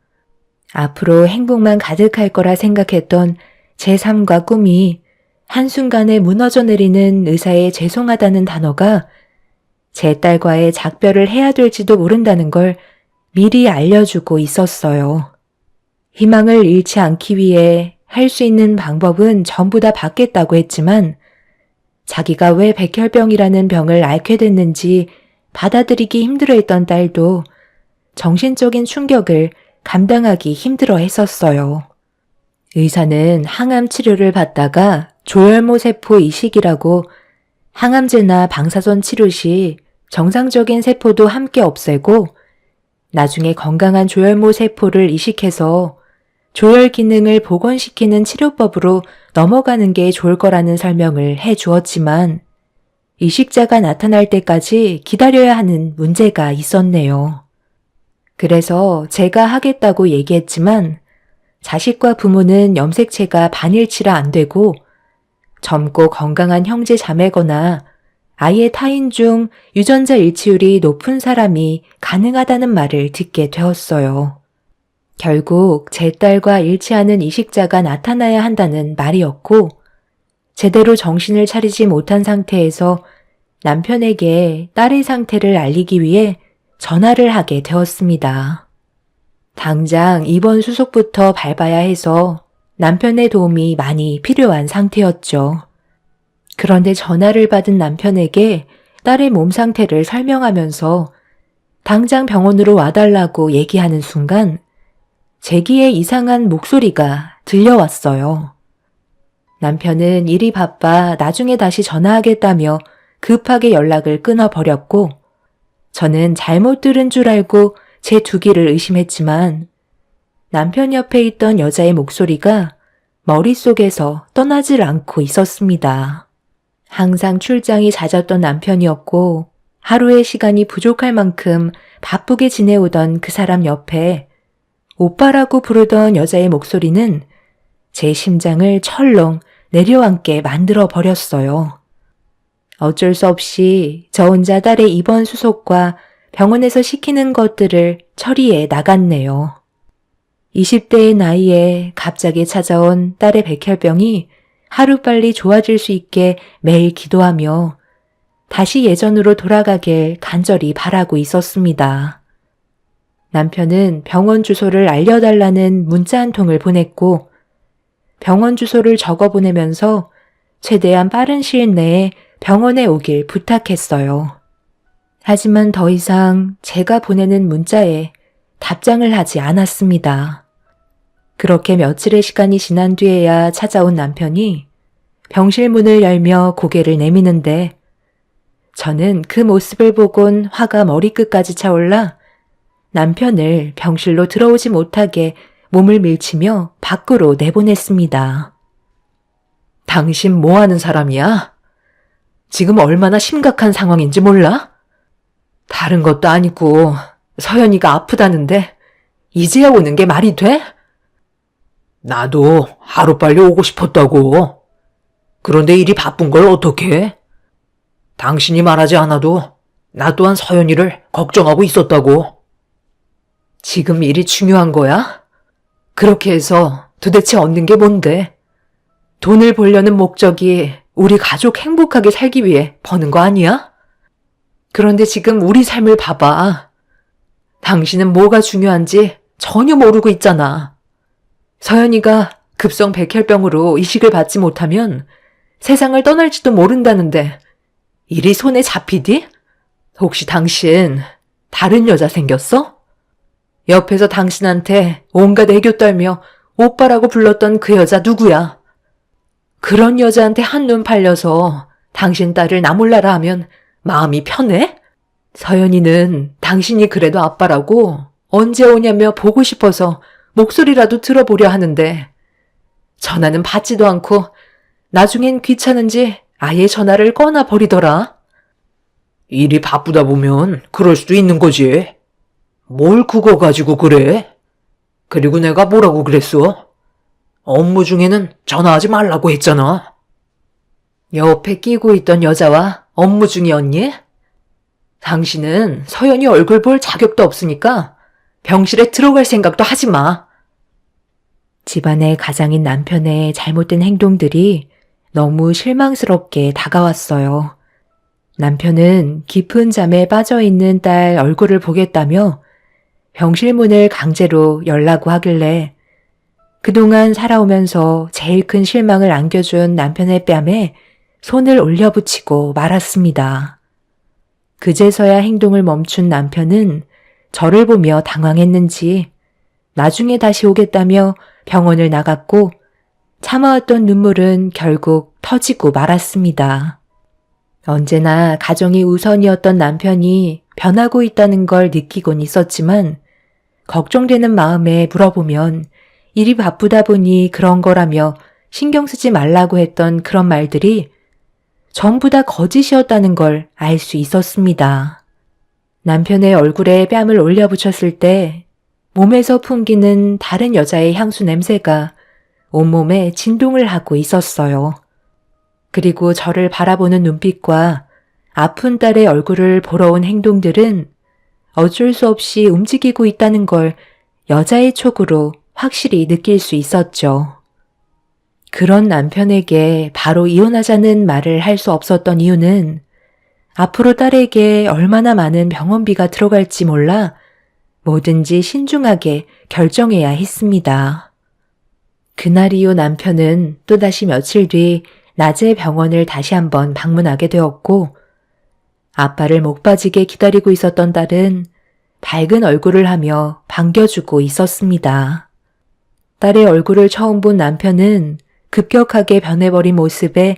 앞으로 행복만 가득할 거라 생각했던 제 삶과 꿈이 한순간에 무너져 내리는 의사의 죄송하다는 단어가 제 딸과의 작별을 해야 될지도 모른다는 걸 미리 알려주고 있었어요. 희망을 잃지 않기 위해 할 수 있는 방법은 전부 다 받겠다고 했지만 자기가 왜 백혈병이라는 병을 앓게 됐는지 받아들이기 힘들어했던 딸도 정신적인 충격을 감당하기 힘들어 했었어요. 의사는 항암 치료를 받다가 조혈모 세포 이식이라고 항암제나 방사선 치료 시 정상적인 세포도 함께 없애고 나중에 건강한 조혈모 세포를 이식해서 조혈 기능을 복원시키는 치료법으로 넘어가는 게 좋을 거라는 설명을 해 주었지만 이식자가 나타날 때까지 기다려야 하는 문제가 있었네요. 그래서 제가 하겠다고 얘기했지만 자식과 부모는 염색체가 반일치라 안 되고 젊고 건강한 형제 자매거나 아예 타인 중 유전자 일치율이 높은 사람이 가능하다는 말을 듣게 되었어요. 결국 제 딸과 일치하는 이식자가 나타나야 한다는 말이었고 제대로 정신을 차리지 못한 상태에서 남편에게 딸의 상태를 알리기 위해 전화를 하게 되었습니다. 당장 입원 수속부터 밟아야 해서 남편의 도움이 많이 필요한 상태였죠. 그런데 전화를 받은 남편에게 딸의 몸 상태를 설명하면서 당장 병원으로 와달라고 얘기하는 순간 제 귀에 이상한 목소리가 들려왔어요. 남편은 일이 바빠 나중에 다시 전화하겠다며 급하게 연락을 끊어버렸고 저는 잘못 들은 줄 알고 제 두 귀를 의심했지만 남편 옆에 있던 여자의 목소리가 머릿속에서 떠나질 않고 있었습니다. 항상 출장이 잦았던 남편이었고 하루의 시간이 부족할 만큼 바쁘게 지내오던 그 사람 옆에 오빠라고 부르던 여자의 목소리는 제 심장을 철렁 내려앉게 만들어 버렸어요. 어쩔 수 없이 저 혼자 딸의 입원 수속과 병원에서 시키는 것들을 처리해 나갔네요. 20대의 나이에 갑자기 찾아온 딸의 백혈병이 하루빨리 좋아질 수 있게 매일 기도하며 다시 예전으로 돌아가길 간절히 바라고 있었습니다. 남편은 병원 주소를 알려달라는 문자 한 통을 보냈고 병원 주소를 적어 보내면서 최대한 빠른 시일 내에 병원에 오길 부탁했어요. 하지만 더 이상 제가 보내는 문자에 답장을 하지 않았습니다. 그렇게 며칠의 시간이 지난 뒤에야 찾아온 남편이 병실 문을 열며 고개를 내미는데 저는 그 모습을 보곤 화가 머리끝까지 차올라 남편을 병실로 들어오지 못하게 몸을 밀치며 밖으로 내보냈습니다. 당신 뭐 하는 사람이야? 지금 얼마나 심각한 상황인지 몰라? 다른 것도 아니고 서연이가 아프다는데 이제야 오는 게 말이 돼? 나도 하루빨리 오고 싶었다고. 그런데 일이 바쁜 걸 어떡해? 당신이 말하지 않아도 나 또한 서연이를 걱정하고 있었다고. 지금 일이 중요한 거야? 그렇게 해서 도대체 얻는 게 뭔데? 돈을 벌려는 목적이 우리 가족 행복하게 살기 위해 버는 거 아니야? 그런데 지금 우리 삶을 봐봐. 당신은 뭐가 중요한지 전혀 모르고 있잖아. 서연이가 급성 백혈병으로 이식을 받지 못하면 세상을 떠날지도 모른다는데 일이 손에 잡히디? 혹시 당신 다른 여자 생겼어? 옆에서 당신한테 온갖 애교 떨며 오빠라고 불렀던 그 여자 누구야? 그런 여자한테 한눈 팔려서 당신 딸을 나 몰라라 하면 마음이 편해? 서연이는 당신이 그래도 아빠라고 언제 오냐며 보고 싶어서 목소리라도 들어보려 하는데 전화는 받지도 않고 나중엔 귀찮은지 아예 전화를 꺼나 버리더라. 일이 바쁘다 보면 그럴 수도 있는 거지. 뭘 그거 가지고 그래? 그리고 내가 뭐라고 그랬어? 업무 중에는 전화하지 말라고 했잖아. 옆에 끼고 있던 여자와 업무 중이었니? 당신은 서연이 얼굴 볼 자격도 없으니까 병실에 들어갈 생각도 하지 마. 집안의 가장인 남편의 잘못된 행동들이 너무 실망스럽게 다가왔어요. 남편은 깊은 잠에 빠져 있는 딸 얼굴을 보겠다며 병실 문을 강제로 열라고 하길래 그동안 살아오면서 제일 큰 실망을 안겨준 남편의 뺨에 손을 올려붙이고 말았습니다. 그제서야 행동을 멈춘 남편은 저를 보며 당황했는지 나중에 다시 오겠다며 병원을 나갔고 참아왔던 눈물은 결국 터지고 말았습니다. 언제나 가정이 우선이었던 남편이 변하고 있다는 걸 느끼곤 있었지만 걱정되는 마음에 물어보면 일이 바쁘다 보니 그런 거라며 신경 쓰지 말라고 했던 그런 말들이 전부 다 거짓이었다는 걸 알 수 있었습니다. 남편의 얼굴에 뺨을 올려붙였을 때 몸에서 풍기는 다른 여자의 향수 냄새가 온몸에 진동을 하고 있었어요. 그리고 저를 바라보는 눈빛과 아픈 딸의 얼굴을 보러 온 행동들은 어쩔 수 없이 움직이고 있다는 걸 여자의 촉으로 확실히 느낄 수 있었죠. 그런 남편에게 바로 이혼하자는 말을 할 수 없었던 이유는 앞으로 딸에게 얼마나 많은 병원비가 들어갈지 몰라 뭐든지 신중하게 결정해야 했습니다. 그날 이후 남편은 또다시 며칠 뒤 낮에 병원을 다시 한번 방문하게 되었고 아빠를 목 빠지게 기다리고 있었던 딸은 밝은 얼굴을 하며 반겨주고 있었습니다. 딸의 얼굴을 처음 본 남편은 급격하게 변해버린 모습에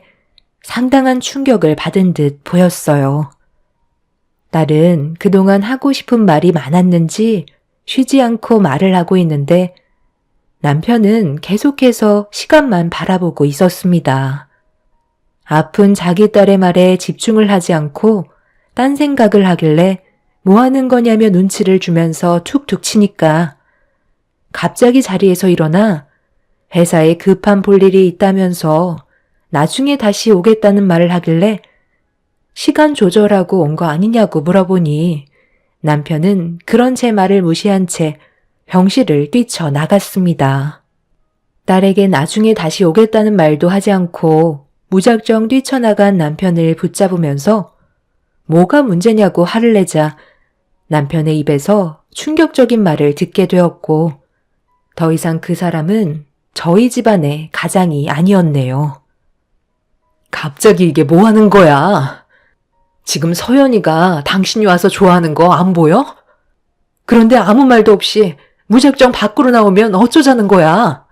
상당한 충격을 받은 듯 보였어요. 딸은 그동안 하고 싶은 말이 많았는지 쉬지 않고 말을 하고 있는데 남편은 계속해서 시간만 바라보고 있었습니다. 아픈 자기 딸의 말에 집중을 하지 않고 딴 생각을 하길래 뭐 하는 거냐며 눈치를 주면서 툭툭 치니까 갑자기 자리에서 일어나 회사에 급한 볼일이 있다면서 나중에 다시 오겠다는 말을 하길래 시간 조절하고 온 거 아니냐고 물어보니 남편은 그런 제 말을 무시한 채 병실을 뛰쳐나갔습니다. 딸에게 나중에 다시 오겠다는 말도 하지 않고 무작정 뛰쳐나간 남편을 붙잡으면서 뭐가 문제냐고 화를 내자 남편의 입에서 충격적인 말을 듣게 되었고, 더 이상 그 사람은 저희 집안의 가장이 아니었네요. 갑자기 이게 뭐 하는 거야? 지금 서연이가 당신이 와서 좋아하는 거 안 보여? 그런데 아무 말도 없이 무작정 밖으로 나오면 어쩌자는 거야?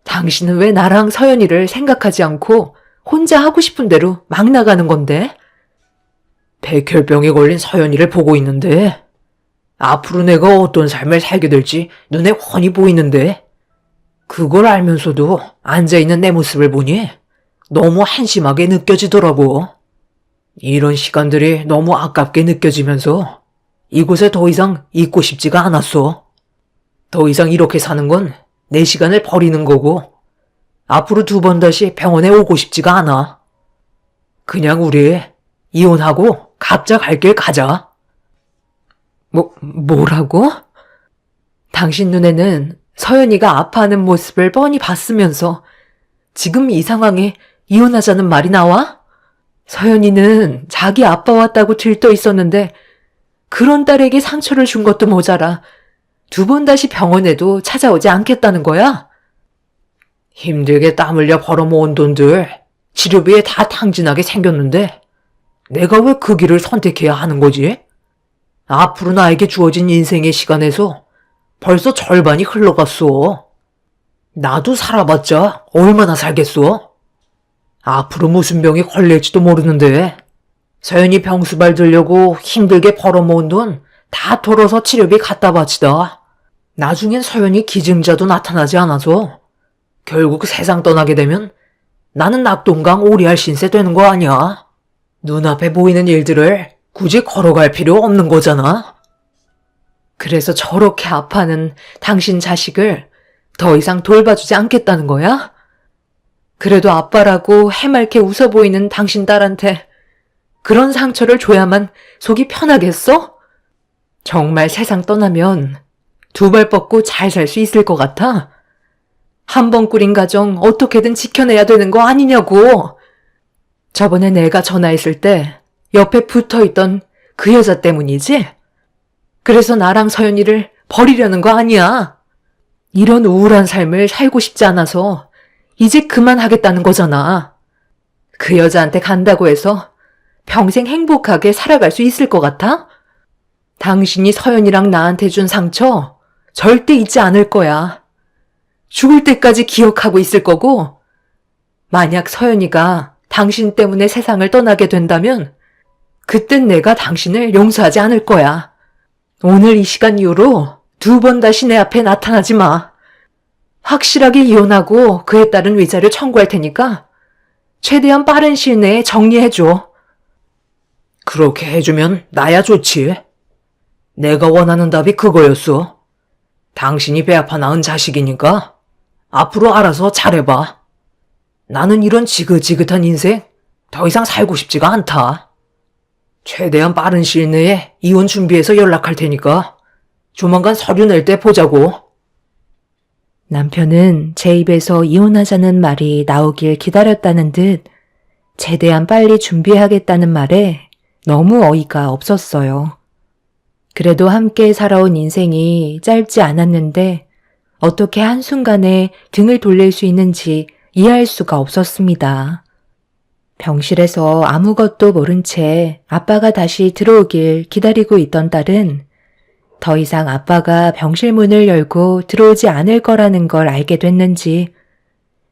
당신은 왜 나랑 서연이를 생각하지 않고 혼자 하고 싶은 대로 막 나가는 건데? 백혈병에 걸린 서연이를 보고 있는데 앞으로 내가 어떤 삶을 살게 될지 눈에 훤히 보이는데 그걸 알면서도 앉아있는 내 모습을 보니 너무 한심하게 느껴지더라고. 이런 시간들이 너무 아깝게 느껴지면서 이곳에 더 이상 있고 싶지가 않았어. 더 이상 이렇게 사는 건 내 시간을 버리는 거고 앞으로 2번 다시 병원에 오고 싶지가 않아. 그냥 우리 이혼하고 각자 갈 길 가자. 뭐라고? 당신 눈에는 서연이가 아파하는 모습을 뻔히 봤으면서 지금 이 상황에 이혼하자는 말이 나와? 서연이는 자기 아빠 왔다고 들떠 있었는데 그런 딸에게 상처를 준 것도 모자라 2번 다시 병원에도 찾아오지 않겠다는 거야? 힘들게 땀 흘려 벌어모은 돈들 치료비에 다 탕진하게 생겼는데 내가 왜 그 길을 선택해야 하는 거지? 앞으로 나에게 주어진 인생의 시간에서 벌써 절반이 흘러갔어. 나도 살아봤자 얼마나 살겠어? 앞으로 무슨 병에 걸릴지도 모르는데 서연이 병수발 들려고 힘들게 벌어모은 돈 다 털어서 치료비 갖다 바치다. 나중엔 서연이 기증자도 나타나지 않아서 결국 세상 떠나게 되면 나는 낙동강 오리알 신세 되는 거 아니야. 눈앞에 보이는 일들을 굳이 걸어갈 필요 없는 거잖아. 그래서 저렇게 아파하는 당신 자식을 더 이상 돌봐주지 않겠다는 거야? 그래도 아빠라고 해맑게 웃어 보이는 당신 딸한테 그런 상처를 줘야만 속이 편하겠어? 정말 세상 떠나면 2발 뻗고 잘 살 수 있을 것 같아? 한 번 꾸린 가정 어떻게든 지켜내야 되는 거 아니냐고. 저번에 내가 전화했을 때 옆에 붙어있던 그 여자 때문이지? 그래서 나랑 서연이를 버리려는 거 아니야. 이런 우울한 삶을 살고 싶지 않아서 이제 그만하겠다는 거잖아. 그 여자한테 간다고 해서 평생 행복하게 살아갈 수 있을 것 같아? 당신이 서연이랑 나한테 준 상처 절대 잊지 않을 거야. 죽을 때까지 기억하고 있을 거고, 만약 서연이가 당신 때문에 세상을 떠나게 된다면 그땐 내가 당신을 용서하지 않을 거야. 오늘 이 시간 이후로 2번 다시 내 앞에 나타나지 마. 확실하게 이혼하고 그에 따른 위자료 청구할 테니까 최대한 빠른 시일 내에 정리해줘. 그렇게 해주면 나야 좋지. 내가 원하는 답이 그거였어. 당신이 배 아파 낳은 자식이니까 앞으로 알아서 잘해봐. 나는 이런 지긋지긋한 인생 더 이상 살고 싶지가 않다. 최대한 빠른 시일 내에 이혼 준비해서 연락할 테니까 조만간 서류 낼 때 보자고. 남편은 제 입에서 이혼하자는 말이 나오길 기다렸다는 듯 최대한 빨리 준비하겠다는 말에 너무 어이가 없었어요. 그래도 함께 살아온 인생이 짧지 않았는데 어떻게 한순간에 등을 돌릴 수 있는지 이해할 수가 없었습니다. 병실에서 아무것도 모른 채 아빠가 다시 들어오길 기다리고 있던 딸은 더 이상 아빠가 병실 문을 열고 들어오지 않을 거라는 걸 알게 됐는지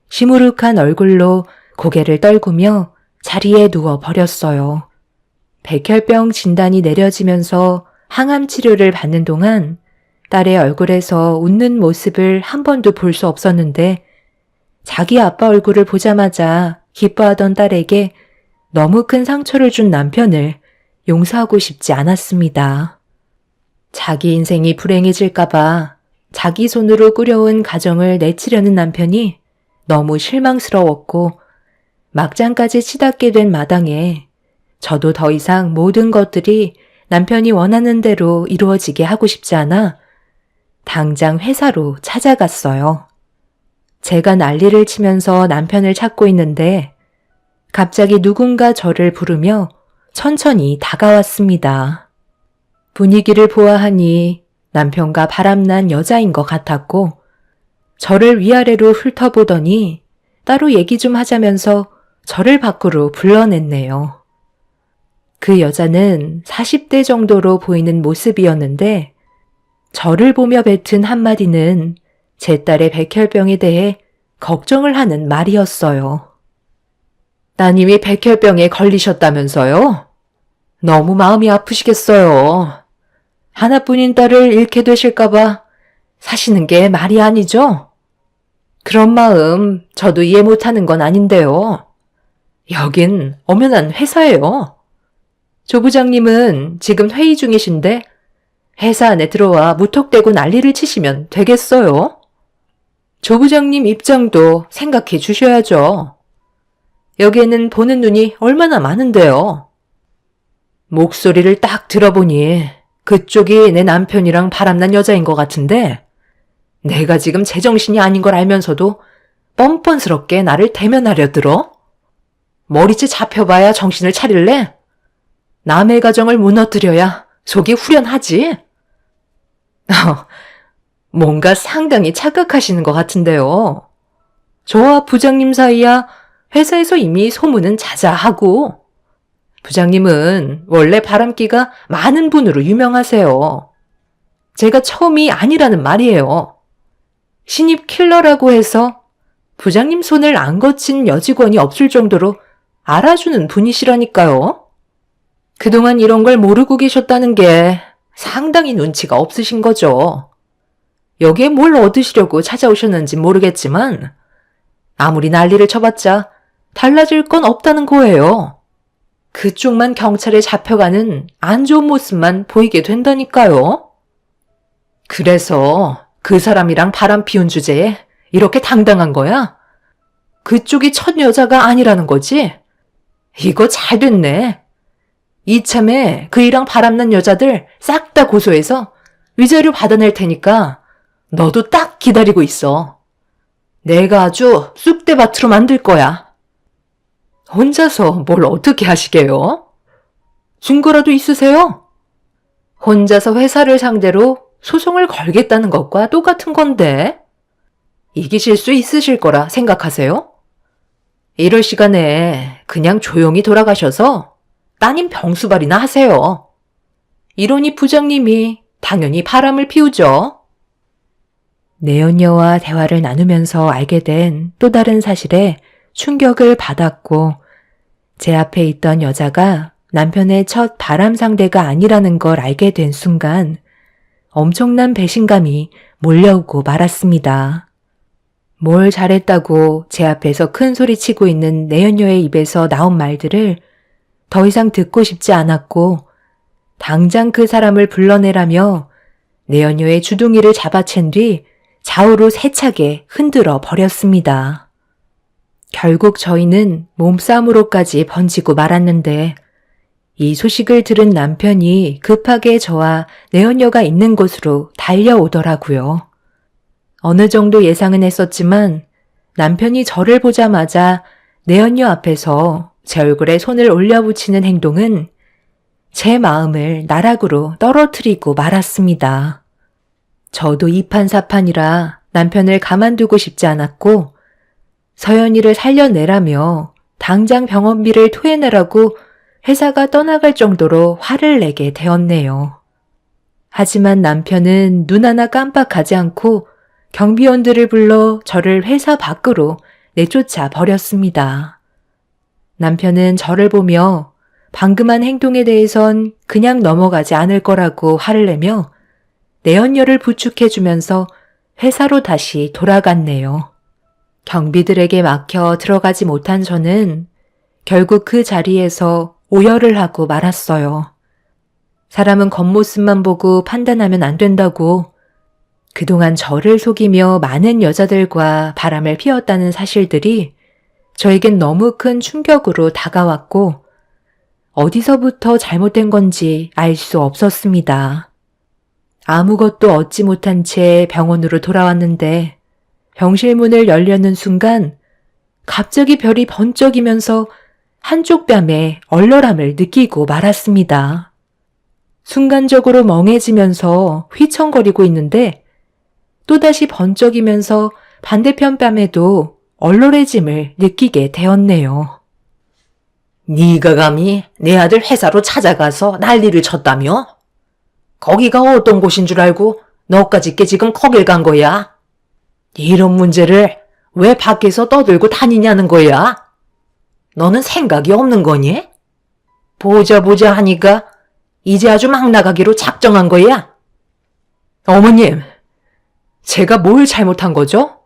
시무룩한 얼굴로 고개를 떨구며 자리에 누워 버렸어요. 백혈병 진단이 내려지면서 항암 치료를 받는 동안 딸의 얼굴에서 웃는 모습을 한 번도 볼 수 없었는데 자기 아빠 얼굴을 보자마자 기뻐하던 딸에게 너무 큰 상처를 준 남편을 용서하고 싶지 않았습니다. 자기 인생이 불행해질까봐 자기 손으로 꾸려온 가정을 내치려는 남편이 너무 실망스러웠고 막장까지 치닫게 된 마당에 저도 더 이상 모든 것들이 남편이 원하는 대로 이루어지게 하고 싶지 않아 당장 회사로 찾아갔어요. 제가 난리를 치면서 남편을 찾고 있는데 갑자기 누군가 저를 부르며 천천히 다가왔습니다. 분위기를 보아하니 남편과 바람난 여자인 것 같았고 저를 위아래로 훑어보더니 따로 얘기 좀 하자면서 저를 밖으로 불러냈네요. 그 여자는 40대 정도로 보이는 모습이었는데 저를 보며 뱉은 한마디는 제 딸의 백혈병에 대해 걱정을 하는 말이었어요. 따님이 백혈병에 걸리셨다면서요? 너무 마음이 아프시겠어요. 하나뿐인 딸을 잃게 되실까봐 사시는 게 말이 아니죠? 그런 마음 저도 이해 못하는 건 아닌데요. 여긴 엄연한 회사예요. 조 부장님은 지금 회의 중이신데 회사 안에 들어와 무턱대고 난리를 치시면 되겠어요? 조 부장님 입장도 생각해 주셔야죠. 여기에는 보는 눈이 얼마나 많은데요. 목소리를 딱 들어보니 그쪽이 내 남편이랑 바람난 여자인 것 같은데 내가 지금 제정신이 아닌 걸 알면서도 뻔뻔스럽게 나를 대면하려 들어? 머리채 잡혀봐야 정신을 차릴래? 남의 가정을 무너뜨려야 속이 후련하지? 뭔가 상당히 착각하시는 것 같은데요. 저와 부장님 사이야 회사에서 이미 소문은 자자하고 부장님은 원래 바람기가 많은 분으로 유명하세요. 제가 처음이 아니라는 말이에요. 신입 킬러라고 해서 부장님 손을 안 거친 여직원이 없을 정도로 알아주는 분이시라니까요. 그동안 이런 걸 모르고 계셨다는 게 상당히 눈치가 없으신 거죠. 여기에 뭘 얻으시려고 찾아오셨는지 모르겠지만 아무리 난리를 쳐봤자 달라질 건 없다는 거예요. 그쪽만 경찰에 잡혀가는 안 좋은 모습만 보이게 된다니까요. 그래서 그 사람이랑 바람 피운 주제에 이렇게 당당한 거야? 그쪽이 첫 여자가 아니라는 거지? 이거 잘 됐네. 이참에 그이랑 바람난 여자들 싹 다 고소해서 위자료 받아낼 테니까 너도 딱 기다리고 있어. 내가 아주 쑥대밭으로 만들 거야. 혼자서 뭘 어떻게 하시게요? 증거라도 있으세요? 혼자서 회사를 상대로 소송을 걸겠다는 것과 똑같은 건데 이기실 수 있으실 거라 생각하세요? 이럴 시간에 그냥 조용히 돌아가셔서 따님 병수발이나 하세요. 이러니 부장님이 당연히 바람을 피우죠. 내연녀와 대화를 나누면서 알게 된 또 다른 사실에 충격을 받았고 제 앞에 있던 여자가 남편의 첫 바람 상대가 아니라는 걸 알게 된 순간 엄청난 배신감이 몰려오고 말았습니다. 뭘 잘했다고 제 앞에서 큰 소리 치고 있는 내연녀의 입에서 나온 말들을 더 이상 듣고 싶지 않았고 당장 그 사람을 불러내라며 내연녀의 주둥이를 잡아챈 뒤 좌우로 세차게 흔들어 버렸습니다. 결국 저희는 몸싸움으로까지 번지고 말았는데 이 소식을 들은 남편이 급하게 저와 내연녀가 있는 곳으로 달려오더라고요. 어느 정도 예상은 했었지만 남편이 저를 보자마자 내연녀 앞에서 제 얼굴에 손을 올려붙이는 행동은 제 마음을 나락으로 떨어뜨리고 말았습니다. 저도 이판사판이라 남편을 가만두고 싶지 않았고 서연이를 살려내라며 당장 병원비를 토해내라고 회사가 떠나갈 정도로 화를 내게 되었네요. 하지만 남편은 눈 하나 깜빡하지 않고 경비원들을 불러 저를 회사 밖으로 내쫓아 버렸습니다. 남편은 저를 보며 방금 한 행동에 대해선 그냥 넘어가지 않을 거라고 화를 내며 내연녀를 부축해주면서 회사로 다시 돌아갔네요. 경비들에게 막혀 들어가지 못한 저는 결국 그 자리에서 오열을 하고 말았어요. 사람은 겉모습만 보고 판단하면 안 된다고 그동안 저를 속이며 많은 여자들과 바람을 피웠다는 사실들이 저에겐 너무 큰 충격으로 다가왔고 어디서부터 잘못된 건지 알 수 없었습니다. 아무것도 얻지 못한 채 병원으로 돌아왔는데 병실 문을 열려는 순간 갑자기 별이 번쩍이면서 한쪽 뺨에 얼얼함을 느끼고 말았습니다. 순간적으로 멍해지면서 휘청거리고 있는데 또다시 번쩍이면서 반대편 뺨에도 얼얼해짐을 느끼게 되었네요. 네가 감히 내 아들 회사로 찾아가서 난리를 쳤다며? 거기가 어떤 곳인 줄 알고 너까지 게 지금 거길 간 거야? 이런 문제를 왜 밖에서 떠들고 다니냐는 거야? 너는 생각이 없는 거니? 보자 하니까 이제 아주 막 나가기로 작정한 거야? 어머님, 제가 뭘 잘못한 거죠?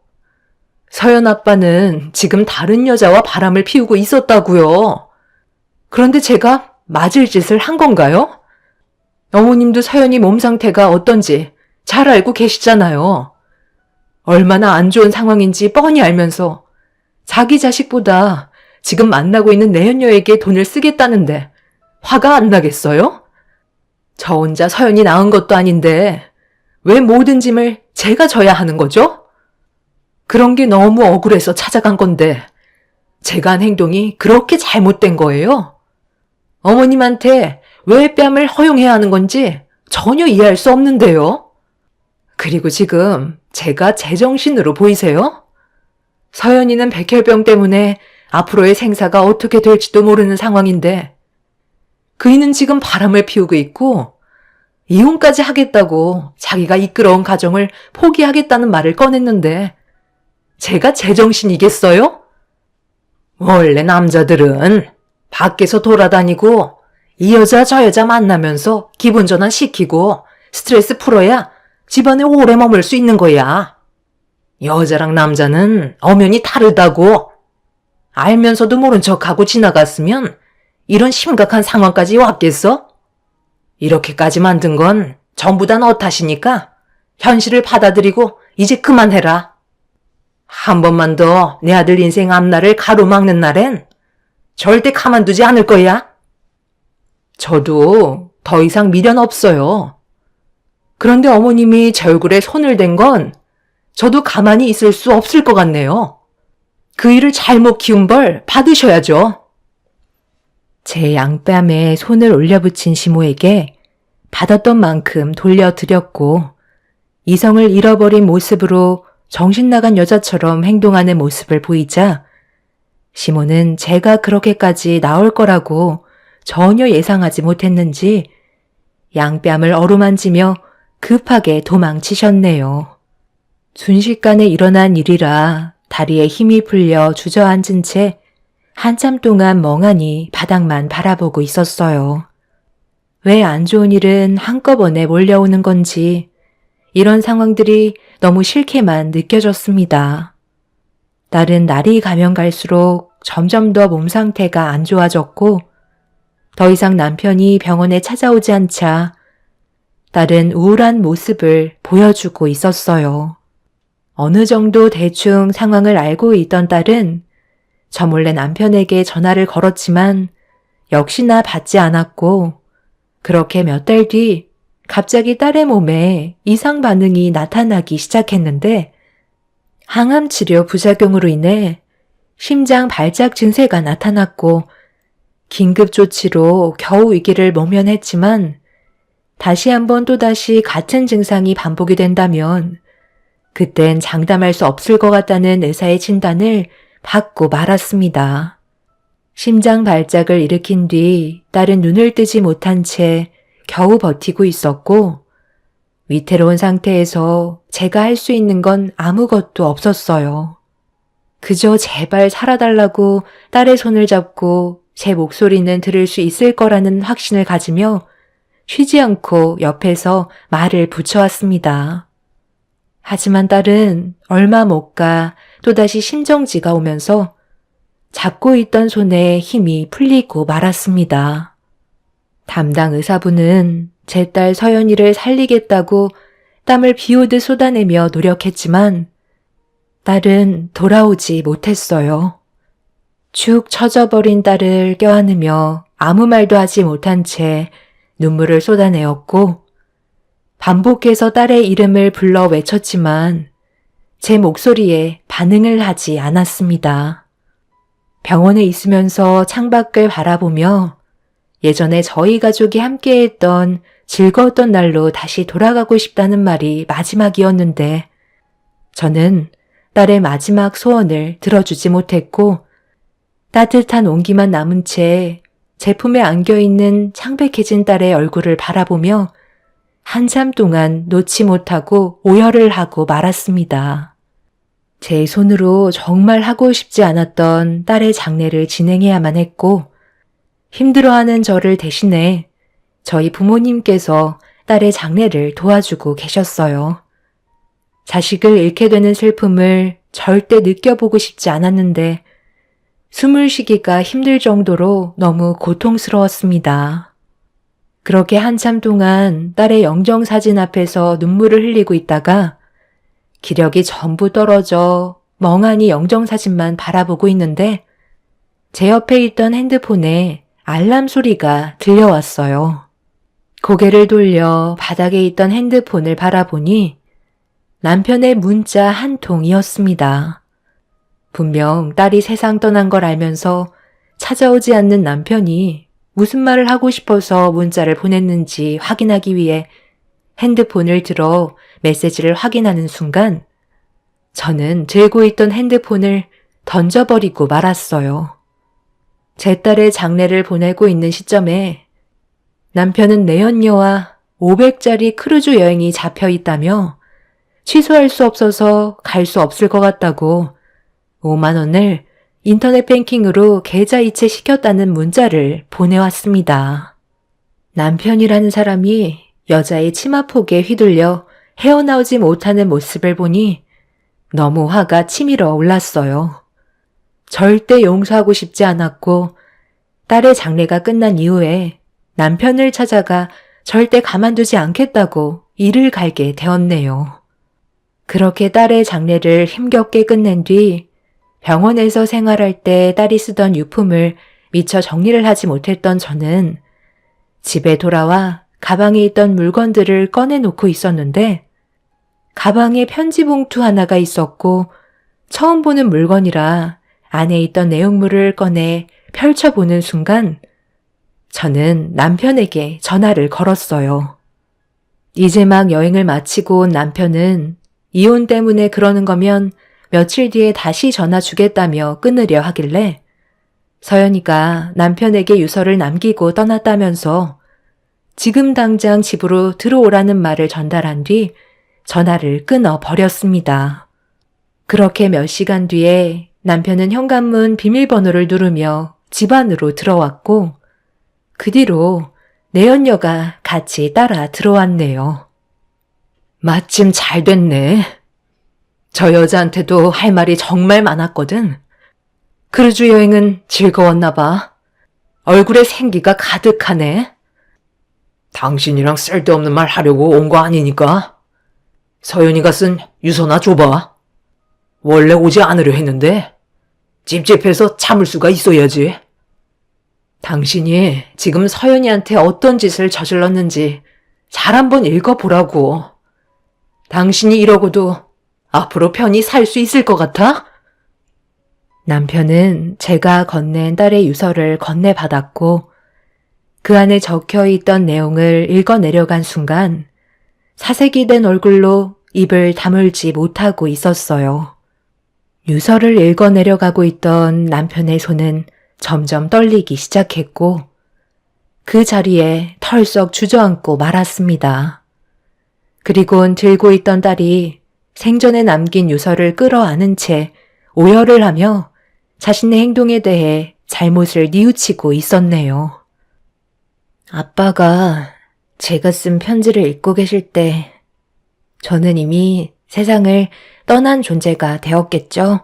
서연 아빠는 지금 다른 여자와 바람을 피우고 있었다고요. 그런데 제가 맞을 짓을 한 건가요? 어머님도 서연이 몸 상태가 어떤지 잘 알고 계시잖아요. 얼마나 안 좋은 상황인지 뻔히 알면서 자기 자식보다 지금 만나고 있는 내연녀에게 돈을 쓰겠다는데 화가 안 나겠어요? 저 혼자 서연이 낳은 것도 아닌데 왜 모든 짐을 제가 져야 하는 거죠? 그런 게 너무 억울해서 찾아간 건데 제가 한 행동이 그렇게 잘못된 거예요? 어머님한테 왜 뺨을 허용해야 하는 건지 전혀 이해할 수 없는데요. 그리고 지금 제가 제정신으로 보이세요? 서연이는 백혈병 때문에 앞으로의 생사가 어떻게 될지도 모르는 상황인데 그이는 지금 바람을 피우고 있고 이혼까지 하겠다고 자기가 이끌어온 가정을 포기하겠다는 말을 꺼냈는데 제가 제정신이겠어요? 원래 남자들은 밖에서 돌아다니고 이 여자 저 여자 만나면서 기분 전환 시키고 스트레스 풀어야 집안에 오래 머물 수 있는 거야. 여자랑 남자는 엄연히 다르다고. 알면서도 모른 척하고 지나갔으면 이런 심각한 상황까지 왔겠어? 이렇게까지 만든 건 전부 다 너 탓이니까 현실을 받아들이고 이제 그만해라. 한 번만 더 내 아들 인생 앞날을 가로막는 날엔 절대 가만두지 않을 거야. 저도 더 이상 미련 없어요. 그런데 어머님이 제 얼굴에 손을 댄 건 저도 가만히 있을 수 없을 것 같네요. 그 일을 잘못 키운 벌 받으셔야죠. 제 양뺨에 손을 올려붙인 시모에게 받았던 만큼 돌려드렸고 이성을 잃어버린 모습으로 정신나간 여자처럼 행동하는 모습을 보이자 시모는 제가 그렇게까지 나올 거라고 전혀 예상하지 못했는지 양뺨을 어루만지며 급하게 도망치셨네요. 순식간에 일어난 일이라 다리에 힘이 풀려 주저앉은 채 한참 동안 멍하니 바닥만 바라보고 있었어요. 왜 안 좋은 일은 한꺼번에 몰려오는 건지 이런 상황들이 너무 싫게만 느껴졌습니다. 딸은 날이 가면 갈수록 점점 더 몸 상태가 안 좋아졌고 더 이상 남편이 병원에 찾아오지 않자 딸은 우울한 모습을 보여주고 있었어요. 어느 정도 대충 상황을 알고 있던 딸은 저 몰래 남편에게 전화를 걸었지만 역시나 받지 않았고 그렇게 몇 달 뒤 갑자기 딸의 몸에 이상 반응이 나타나기 시작했는데 항암 치료 부작용으로 인해 심장 발작 증세가 나타났고 긴급 조치로 겨우 위기를 모면했지만 다시 한번 또다시 같은 증상이 반복이 된다면 그땐 장담할 수 없을 것 같다는 의사의 진단을 받고 말았습니다. 심장 발작을 일으킨 뒤 딸은 눈을 뜨지 못한 채 겨우 버티고 있었고 위태로운 상태에서 제가 할 수 있는 건 아무것도 없었어요. 그저 제발 살아달라고 딸의 손을 잡고 제 목소리는 들을 수 있을 거라는 확신을 가지며 쉬지 않고 옆에서 말을 붙여왔습니다. 하지만 딸은 얼마 못 가 또다시 심정지가 오면서 잡고 있던 손에 힘이 풀리고 말았습니다. 담당 의사분은 제 딸 서연이를 살리겠다고 땀을 비오듯 쏟아내며 노력했지만 딸은 돌아오지 못했어요. 축 처져버린 딸을 껴안으며 아무 말도 하지 못한 채 눈물을 쏟아내었고 반복해서 딸의 이름을 불러 외쳤지만 제 목소리에 반응을 하지 않았습니다. 병원에 있으면서 창밖을 바라보며 예전에 저희 가족이 함께했던 즐거웠던 날로 다시 돌아가고 싶다는 말이 마지막이었는데 저는 딸의 마지막 소원을 들어주지 못했고 따뜻한 온기만 남은 채 제품에 안겨있는 창백해진 딸의 얼굴을 바라보며 한참 동안 놓지 못하고 오열을 하고 말았습니다. 제 손으로 정말 하고 싶지 않았던 딸의 장례를 진행해야만 했고 힘들어하는 저를 대신해 저희 부모님께서 딸의 장례를 도와주고 계셨어요. 자식을 잃게 되는 슬픔을 절대 느껴보고 싶지 않았는데 숨을 쉬기가 힘들 정도로 너무 고통스러웠습니다. 그렇게 한참 동안 딸의 영정사진 앞에서 눈물을 흘리고 있다가 기력이 전부 떨어져 멍하니 영정사진만 바라보고 있는데 제 옆에 있던 핸드폰에 알람 소리가 들려왔어요. 고개를 돌려 바닥에 있던 핸드폰을 바라보니 남편의 문자 한 통이었습니다. 분명 딸이 세상 떠난 걸 알면서 찾아오지 않는 남편이 무슨 말을 하고 싶어서 문자를 보냈는지 확인하기 위해 핸드폰을 들어 메시지를 확인하는 순간 저는 들고 있던 핸드폰을 던져버리고 말았어요. 제 딸의 장례를 보내고 있는 시점에 남편은 내연녀와 500짜리 크루즈 여행이 잡혀 있다며 취소할 수 없어서 갈 수 없을 것 같다고 5만 원을 인터넷 뱅킹으로 계좌 이체시켰다는 문자를 보내왔습니다. 남편이라는 사람이 여자의 치마폭에 휘둘려 헤어나오지 못하는 모습을 보니 너무 화가 치밀어 올랐어요. 절대 용서하고 싶지 않았고 딸의 장례가 끝난 이후에 남편을 찾아가 절대 가만두지 않겠다고 이를 갈게 되었네요. 그렇게 딸의 장례를 힘겹게 끝낸 뒤 병원에서 생활할 때 딸이 쓰던 유품을 미처 정리를 하지 못했던 저는 집에 돌아와 가방에 있던 물건들을 꺼내놓고 있었는데 가방에 편지 봉투 하나가 있었고 처음 보는 물건이라 안에 있던 내용물을 꺼내 펼쳐보는 순간 저는 남편에게 전화를 걸었어요. 이제 막 여행을 마치고 온 남편은 이혼 때문에 그러는 거면 며칠 뒤에 다시 전화 주겠다며 끊으려 하길래 서연이가 남편에게 유서를 남기고 떠났다면서 지금 당장 집으로 들어오라는 말을 전달한 뒤 전화를 끊어 버렸습니다. 그렇게 몇 시간 뒤에 남편은 현관문 비밀번호를 누르며 집 안으로 들어왔고 그 뒤로 내연녀가 같이 따라 들어왔네요. 마침 잘 됐네. 저 여자한테도 할 말이 정말 많았거든. 크루즈 여행은 즐거웠나 봐. 얼굴에 생기가 가득하네. 당신이랑 쓸데없는 말 하려고 온 거 아니니까. 서연이가 쓴 유서나 줘봐. 원래 오지 않으려 했는데 찝찝해서 참을 수가 있어야지. 당신이 지금 서연이한테 어떤 짓을 저질렀는지 잘 한번 읽어보라고. 당신이 이러고도 앞으로 편히 살 수 있을 것 같아? 남편은 제가 건넨 딸의 유서를 건네받았고 그 안에 적혀있던 내용을 읽어내려간 순간 사색이 된 얼굴로 입을 다물지 못하고 있었어요. 유서를 읽어내려가고 있던 남편의 손은 점점 떨리기 시작했고 그 자리에 털썩 주저앉고 말았습니다. 그리곤 들고 있던 딸이 생전에 남긴 유서를 끌어안은 채 오열을 하며 자신의 행동에 대해 잘못을 뉘우치고 있었네요. 아빠가 제가 쓴 편지를 읽고 계실 때 저는 이미 세상을 떠난 존재가 되었겠죠?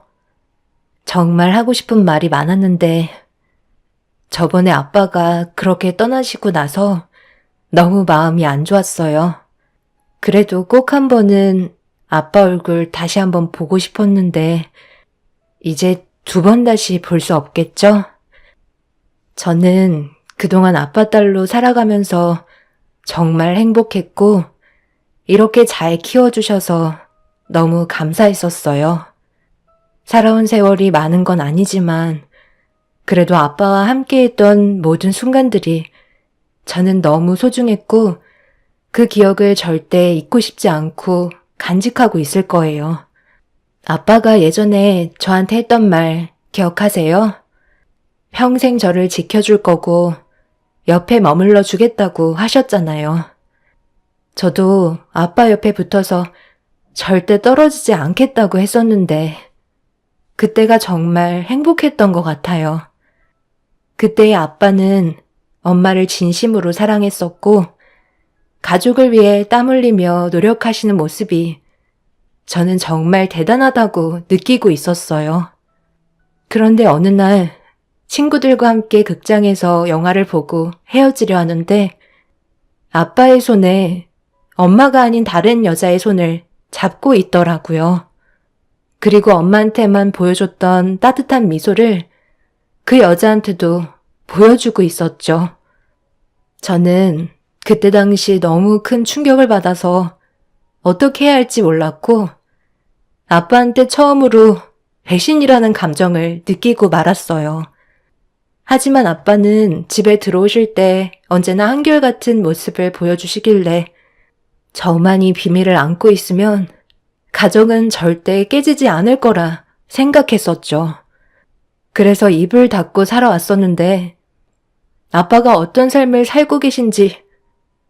정말 하고 싶은 말이 많았는데 저번에 아빠가 그렇게 떠나시고 나서 너무 마음이 안 좋았어요. 그래도 꼭 한 번은 아빠 얼굴 다시 한번 보고 싶었는데 이제 2번 다시 볼 수 없겠죠? 저는 그동안 아빠 딸로 살아가면서 정말 행복했고 이렇게 잘 키워주셔서 너무 감사했었어요. 살아온 세월이 많은 건 아니지만 그래도 아빠와 함께했던 모든 순간들이 저는 너무 소중했고 그 기억을 절대 잊고 싶지 않고 간직하고 있을 거예요. 아빠가 예전에 저한테 했던 말 기억하세요? 평생 저를 지켜줄 거고 옆에 머물러 주겠다고 하셨잖아요. 저도 아빠 옆에 붙어서 절대 떨어지지 않겠다고 했었는데 그때가 정말 행복했던 것 같아요. 그때의 아빠는 엄마를 진심으로 사랑했었고 가족을 위해 땀 흘리며 노력하시는 모습이 저는 정말 대단하다고 느끼고 있었어요. 그런데 어느 날 친구들과 함께 극장에서 영화를 보고 헤어지려 하는데 아빠의 손에 엄마가 아닌 다른 여자의 손을 잡고 있더라고요. 그리고 엄마한테만 보여줬던 따뜻한 미소를 그 여자한테도 보여주고 있었죠. 저는 그때 당시 너무 큰 충격을 받아서 어떻게 해야 할지 몰랐고 아빠한테 처음으로 배신이라는 감정을 느끼고 말았어요. 하지만 아빠는 집에 들어오실 때 언제나 한결같은 모습을 보여주시길래 저만이 비밀을 안고 있으면 가정은 절대 깨지지 않을 거라 생각했었죠. 그래서 입을 닫고 살아왔었는데 아빠가 어떤 삶을 살고 계신지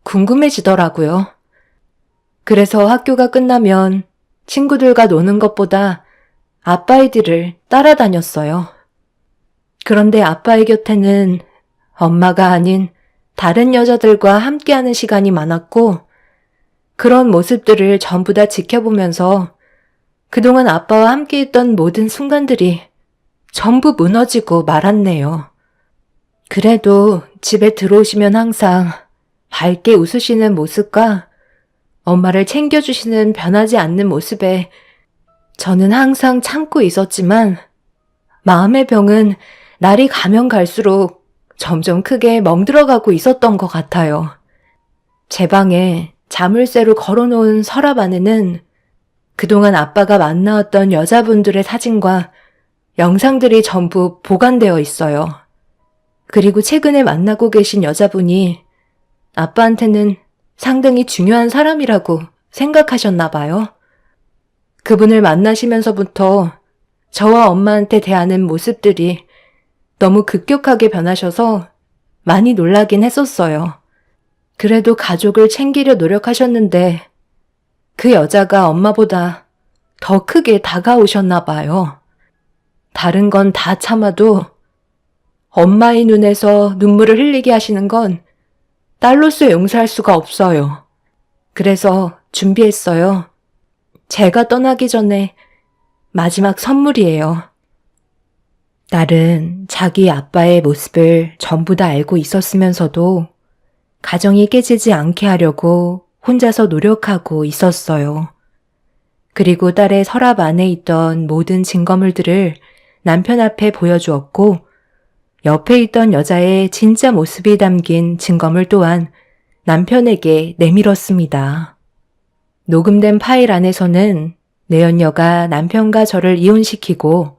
궁금해지더라고요. 그래서 학교가 끝나면 친구들과 노는 것보다 아빠의 뒤를 따라다녔어요. 그런데 아빠의 곁에는 엄마가 아닌 다른 여자들과 함께하는 시간이 많았고 그런 모습들을 전부 다 지켜보면서 그동안 아빠와 함께했던 모든 순간들이 전부 무너지고 말았네요. 그래도 집에 들어오시면 항상 밝게 웃으시는 모습과 엄마를 챙겨주시는 변하지 않는 모습에 저는 항상 참고 있었지만 마음의 병은 날이 가면 갈수록 점점 크게 멍들어가고 있었던 것 같아요. 제 방에 자물쇠로 걸어놓은 서랍 안에는 그동안 아빠가 만나왔던 여자분들의 사진과 영상들이 전부 보관되어 있어요. 그리고 최근에 만나고 계신 여자분이 아빠한테는 상당히 중요한 사람이라고 생각하셨나 봐요. 그분을 만나시면서부터 저와 엄마한테 대하는 모습들이 너무 급격하게 변하셔서 많이 놀라긴 했었어요. 그래도 가족을 챙기려 노력하셨는데 그 여자가 엄마보다 더 크게 다가오셨나 봐요. 다른 건 다 참아도 엄마의 눈에서 눈물을 흘리게 하시는 건 딸로서 용서할 수가 없어요. 그래서 준비했어요. 제가 떠나기 전에 마지막 선물이에요. 딸은 자기 아빠의 모습을 전부 다 알고 있었으면서도 가정이 깨지지 않게 하려고 혼자서 노력하고 있었어요. 그리고 딸의 서랍 안에 있던 모든 증거물들을 남편 앞에 보여주었고 옆에 있던 여자의 진짜 모습이 담긴 증거물 또한 남편에게 내밀었습니다. 녹음된 파일 안에서는 내연녀가 남편과 저를 이혼시키고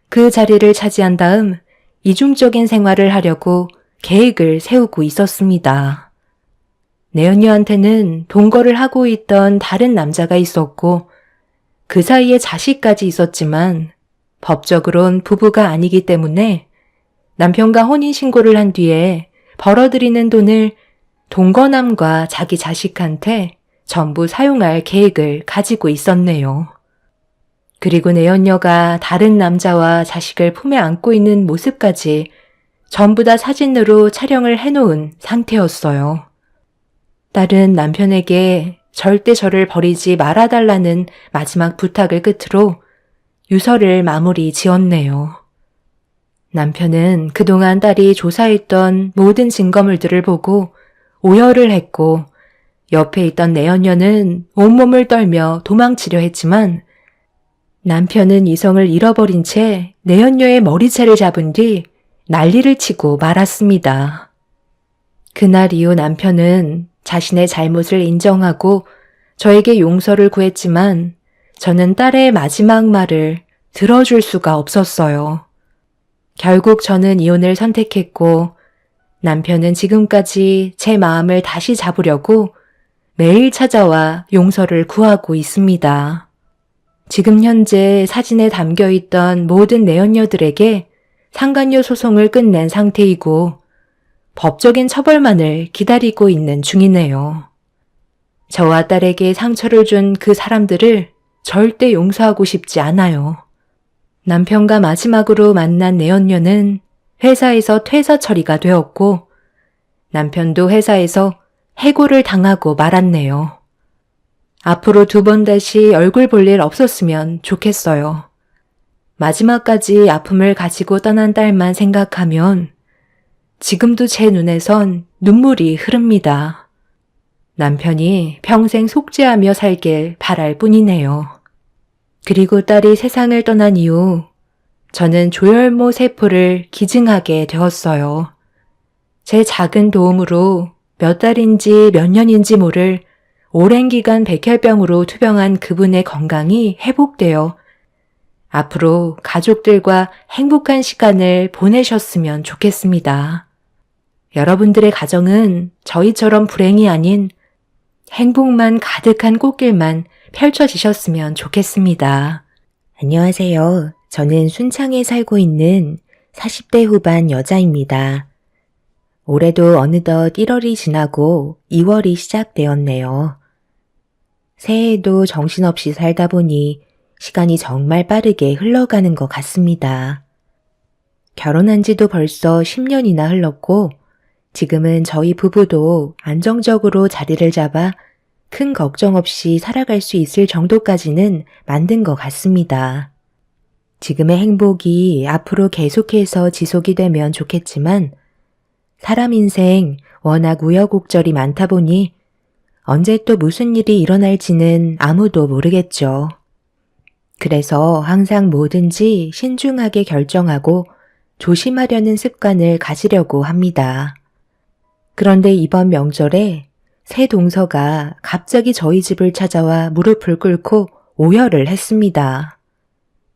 그 자리를 차지한 다음 이중적인 생활을 하려고 계획을 세우고 있었습니다. 내연녀한테는 동거를 하고 있던 다른 남자가 있었고 그 사이에 자식까지 있었지만 법적으론 부부가 아니기 때문에 남편과 혼인신고를 한 뒤에 벌어들이는 돈을 동거남과 자기 자식한테 전부 사용할 계획을 가지고 있었네요. 그리고 내연녀가 다른 남자와 자식을 품에 안고 있는 모습까지 전부 다 사진으로 촬영을 해놓은 상태였어요. 딸은 남편에게 절대 저를 버리지 말아달라는 마지막 부탁을 끝으로 유서를 마무리 지었네요. 남편은 그동안 딸이 조사했던 모든 증거물들을 보고 오열을 했고 옆에 있던 내연녀는 온몸을 떨며 도망치려 했지만 남편은 이성을 잃어버린 채 내연녀의 머리채를 잡은 뒤 난리를 치고 말았습니다. 그날 이후 남편은 자신의 잘못을 인정하고 저에게 용서를 구했지만 저는 딸의 마지막 말을 들어줄 수가 없었어요. 결국 저는 이혼을 선택했고 남편은 지금까지 제 마음을 다시 잡으려고 매일 찾아와 용서를 구하고 있습니다. 지금 현재 사진에 담겨 있던 모든 내연녀들에게 상간녀 소송을 끝낸 상태이고 법적인 처벌만을 기다리고 있는 중이네요. 저와 딸에게 상처를 준 그 사람들을 절대 용서하고 싶지 않아요. 남편과 마지막으로 만난 내연녀는 회사에서 퇴사 처리가 되었고 남편도 회사에서 해고를 당하고 말았네요. 앞으로 2번 다시 얼굴 볼 일 없었으면 좋겠어요. 마지막까지 아픔을 가지고 떠난 딸만 생각하면 지금도 제 눈에선 눈물이 흐릅니다. 남편이 평생 속죄하며 살길 바랄 뿐이네요. 그리고 딸이 세상을 떠난 이후 저는 조혈모 세포를 기증하게 되었어요. 제 작은 도움으로 몇 달인지 몇 년인지 모를 오랜 기간 백혈병으로 투병한 그분의 건강이 회복되어 앞으로 가족들과 행복한 시간을 보내셨으면 좋겠습니다. 여러분들의 가정은 저희처럼 불행이 아닌 행복만 가득한 꽃길만 펼쳐지셨으면 좋겠습니다. 안녕하세요. 저는 순창에 살고 있는 40대 후반 여자입니다. 올해도 어느덧 1월이 지나고 2월이 시작되었네요. 새해에도 정신없이 살다 보니 시간이 정말 빠르게 흘러가는 것 같습니다. 결혼한 지도 벌써 10년이나 흘렀고 지금은 저희 부부도 안정적으로 자리를 잡아 큰 걱정 없이 살아갈 수 있을 정도까지는 만든 것 같습니다. 지금의 행복이 앞으로 계속해서 지속이 되면 좋겠지만 사람 인생 워낙 우여곡절이 많다 보니 언제 또 무슨 일이 일어날지는 아무도 모르겠죠. 그래서 항상 뭐든지 신중하게 결정하고 조심하려는 습관을 가지려고 합니다. 그런데 이번 명절에 새 동서가 갑자기 저희 집을 찾아와 무릎을 꿇고 오열을 했습니다.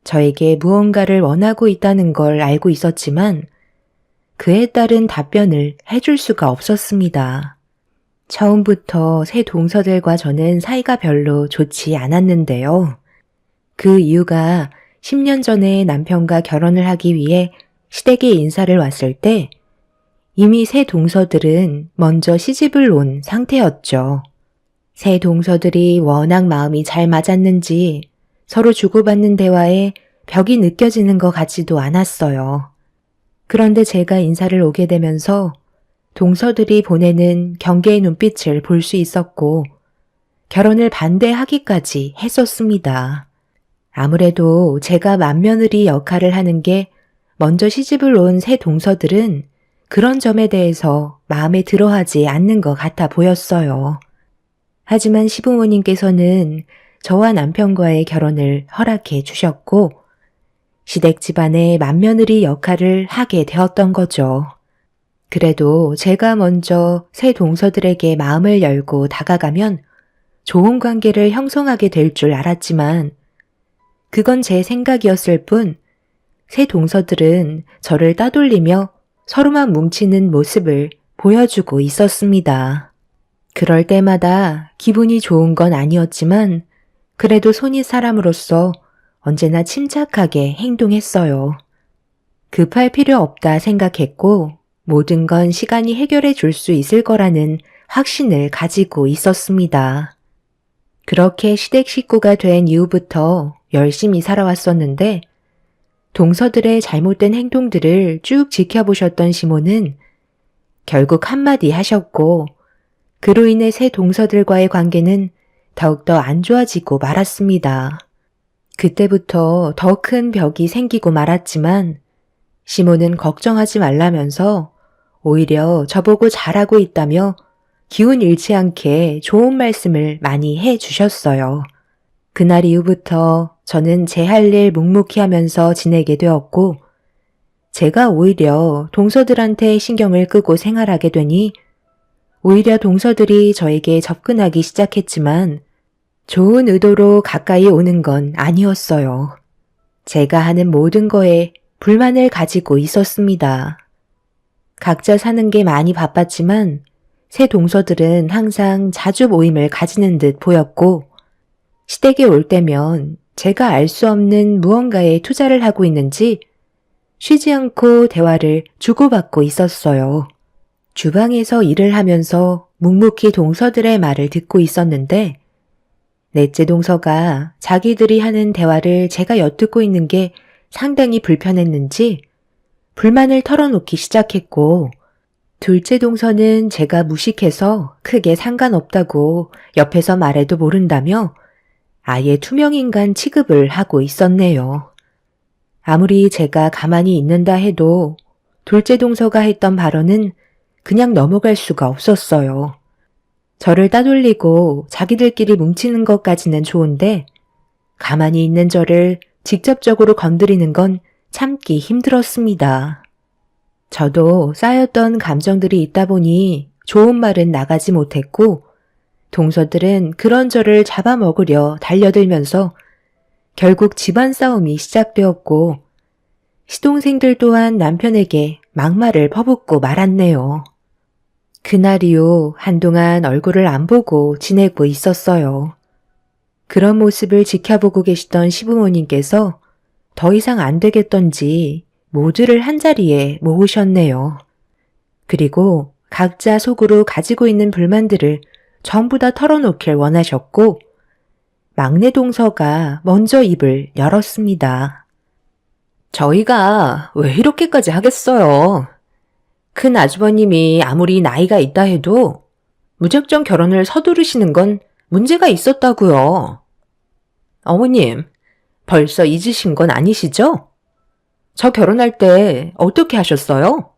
저에게 무언가를 원하고 있다는 걸 알고 있었지만 그에 따른 답변을 해줄 수가 없었습니다. 처음부터 새 동서들과 저는 사이가 별로 좋지 않았는데요. 그 이유가 10년 전에 남편과 결혼을 하기 위해 시댁에 인사를 왔을 때 이미 새 동서들은 먼저 시집을 온 상태였죠. 새 동서들이 워낙 마음이 잘 맞았는지 서로 주고받는 대화에 벽이 느껴지는 것 같지도 않았어요. 그런데 제가 인사를 오게 되면서 동서들이 보내는 경계의 눈빛을 볼 수 있었고 결혼을 반대하기까지 했었습니다. 아무래도 제가 맏며느리 역할을 하는 게 먼저 시집을 온 새 동서들은 그런 점에 대해서 마음에 들어하지 않는 것 같아 보였어요. 하지만 시부모님께서는 저와 남편과의 결혼을 허락해 주셨고 시댁 집안의 맏며느리 역할을 하게 되었던 거죠. 그래도 제가 먼저 새 동서들에게 마음을 열고 다가가면 좋은 관계를 형성하게 될 줄 알았지만 그건 제 생각이었을 뿐 새 동서들은 저를 따돌리며 서로만 뭉치는 모습을 보여주고 있었습니다. 그럴 때마다 기분이 좋은 건 아니었지만 그래도 손이 사람으로서 언제나 침착하게 행동했어요. 급할 필요 없다 생각했고 모든 건 시간이 해결해 줄 수 있을 거라는 확신을 가지고 있었습니다. 그렇게 시댁 식구가 된 이후부터 열심히 살아왔었는데 동서들의 잘못된 행동들을 쭉 지켜보셨던 시모는 결국 한마디 하셨고 그로 인해 새 동서들과의 관계는 더욱더 안 좋아지고 말았습니다. 그때부터 더 큰 벽이 생기고 말았지만 시모는 걱정하지 말라면서 오히려 저보고 잘하고 있다며 기운 잃지 않게 좋은 말씀을 많이 해 주셨어요. 그날 이후부터 저는 제 할 일 묵묵히 하면서 지내게 되었고 제가 오히려 동서들한테 신경을 끄고 생활하게 되니 오히려 동서들이 저에게 접근하기 시작했지만 좋은 의도로 가까이 오는 건 아니었어요. 제가 하는 모든 거에 불만을 가지고 있었습니다. 각자 사는 게 많이 바빴지만 새 동서들은 항상 자주 모임을 가지는 듯 보였고, 시댁에 올 때면 제가 알 수 없는 무언가에 투자를 하고 있는지 쉬지 않고 대화를 주고받고 있었어요. 주방에서 일을 하면서 묵묵히 동서들의 말을 듣고 있었는데, 넷째 동서가 자기들이 하는 대화를 제가 엿듣고 있는 게 상당히 불편했는지 불만을 털어놓기 시작했고, 둘째 동서는 제가 무식해서 크게 상관없다고 옆에서 말해도 모른다며 아예 투명인간 취급을 하고 있었네요. 아무리 제가 가만히 있는다 해도 둘째 동서가 했던 발언은 그냥 넘어갈 수가 없었어요. 저를 따돌리고 자기들끼리 뭉치는 것까지는 좋은데 가만히 있는 저를 직접적으로 건드리는 건 참기 힘들었습니다. 저도 쌓였던 감정들이 있다 보니 좋은 말은 나가지 못했고 동서들은 그런 저를 잡아먹으려 달려들면서 결국 집안 싸움이 시작되었고 시동생들 또한 남편에게 막말을 퍼붓고 말았네요. 그날 이후 한동안 얼굴을 안 보고 지내고 있었어요. 그런 모습을 지켜보고 계시던 시부모님께서 더 이상 안 되겠던지 모두를 한자리에 모으셨네요. 그리고 각자 속으로 가지고 있는 불만들을 전부 다 털어놓길 원하셨고 막내 동서가 먼저 입을 열었습니다. 저희가 왜 이렇게까지 하겠어요? 큰 아주버님이 아무리 나이가 있다 해도 무작정 결혼을 서두르시는 건 문제가 있었다고요. 어머님, 벌써 잊으신 건 아니시죠? 저 결혼할 때 어떻게 하셨어요?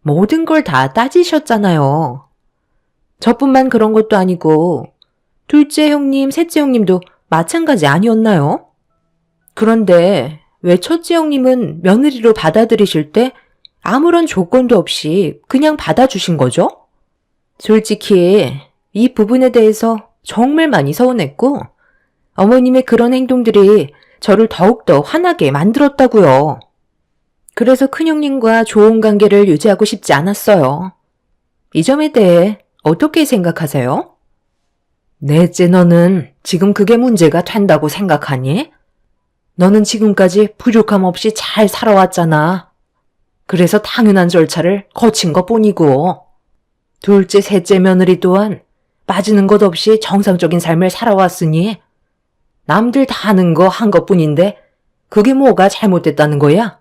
모든 걸 다 따지셨잖아요. 저뿐만 그런 것도 아니고 둘째 형님, 셋째 형님도 마찬가지 아니었나요? 그런데 왜 첫째 형님은 며느리로 받아들이실 때 아무런 조건도 없이 그냥 받아주신 거죠? 솔직히 이 부분에 대해서 정말 많이 서운했고 어머님의 그런 행동들이 저를 더욱더 화나게 만들었다고요. 그래서 큰형님과 좋은 관계를 유지하고 싶지 않았어요. 이 점에 대해 어떻게 생각하세요? 넷째 너는 지금 그게 문제가 된다고 생각하니? 너는 지금까지 부족함 없이 잘 살아왔잖아. 그래서 당연한 절차를 거친 것뿐이고 둘째, 셋째 며느리 또한 빠지는 것 없이 정상적인 삶을 살아왔으니 남들 다 하는 거 한 것뿐인데 그게 뭐가 잘못됐다는 거야?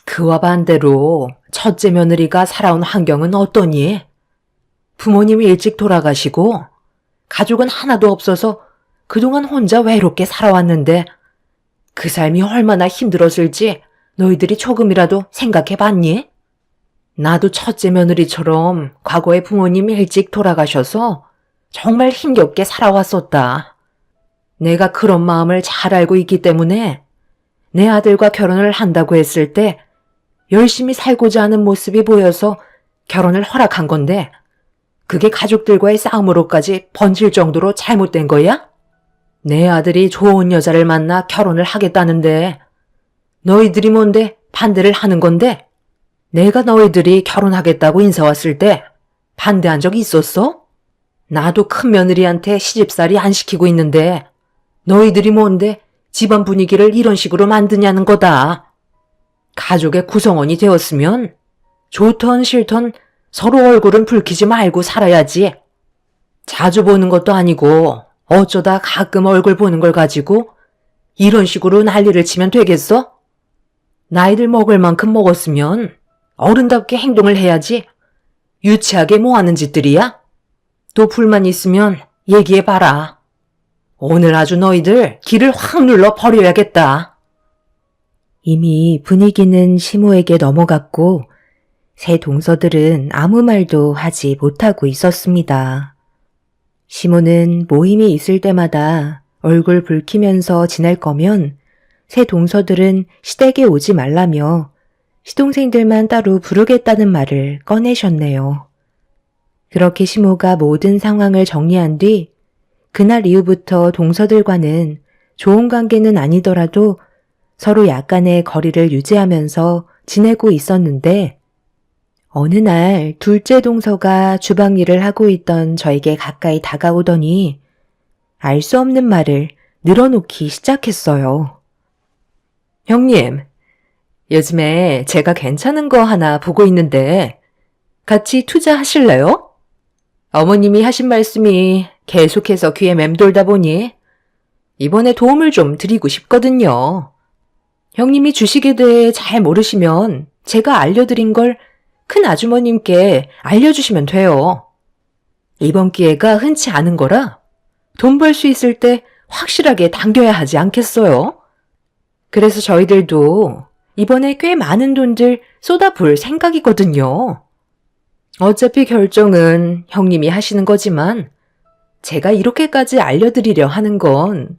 그와 반대로 첫째 며느리가 살아온 환경은 어떠니? 부모님이 일찍 돌아가시고 가족은 하나도 없어서 그동안 혼자 외롭게 살아왔는데 그 삶이 얼마나 힘들었을지 너희들이 조금이라도 생각해 봤니? 나도 첫째 며느리처럼 과거에 부모님이 일찍 돌아가셔서 정말 힘겹게 살아왔었다. 내가 그런 마음을 잘 알고 있기 때문에 내 아들과 결혼을 한다고 했을 때 열심히 살고자 하는 모습이 보여서 결혼을 허락한 건데 그게 가족들과의 싸움으로까지 번질 정도로 잘못된 거야? 내 아들이 좋은 여자를 만나 결혼을 하겠다는데 너희들이 뭔데 반대를 하는 건데? 내가 너희들이 결혼하겠다고 인사 왔을 때 반대한 적 있었어? 나도 큰 며느리한테 시집살이 안 시키고 있는데 너희들이 뭔데 집안 분위기를 이런 식으로 만드냐는 거다. 가족의 구성원이 되었으면 좋던 싫던 서로 얼굴은 붉히지 말고 살아야지. 자주 보는 것도 아니고 어쩌다 가끔 얼굴 보는 걸 가지고 이런 식으로 난리를 치면 되겠어? 나이들 먹을 만큼 먹었으면 어른답게 행동을 해야지. 유치하게 뭐 하는 짓들이야? 또 불만 있으면 얘기해봐라. 오늘 아주 너희들 기를 확 눌러 버려야겠다. 이미 분위기는 시모에게 넘어갔고 새 동서들은 아무 말도 하지 못하고 있었습니다. 시모는 모임이 있을 때마다 얼굴 붉히면서 지낼 거면 새 동서들은 시댁에 오지 말라며 시동생들만 따로 부르겠다는 말을 꺼내셨네요. 그렇게 시모가 모든 상황을 정리한 뒤 그날 이후부터 동서들과는 좋은 관계는 아니더라도 서로 약간의 거리를 유지하면서 지내고 있었는데 어느 날 둘째 동서가 주방 일을 하고 있던 저에게 가까이 다가오더니 알 수 없는 말을 늘어놓기 시작했어요. 형님, 요즘에 제가 괜찮은 거 하나 보고 있는데 같이 투자하실래요? 어머님이 하신 말씀이 계속해서 귀에 맴돌다 보니 이번에 도움을 좀 드리고 싶거든요. 형님이 주식에 대해 잘 모르시면 제가 알려드린 걸 큰 아주머님께 알려주시면 돼요. 이번 기회가 흔치 않은 거라 돈 벌 수 있을 때 확실하게 당겨야 하지 않겠어요? 그래서 저희들도 이번에 꽤 많은 돈들 쏟아부을 생각이거든요. 어차피 결정은 형님이 하시는 거지만 제가 이렇게까지 알려드리려 하는 건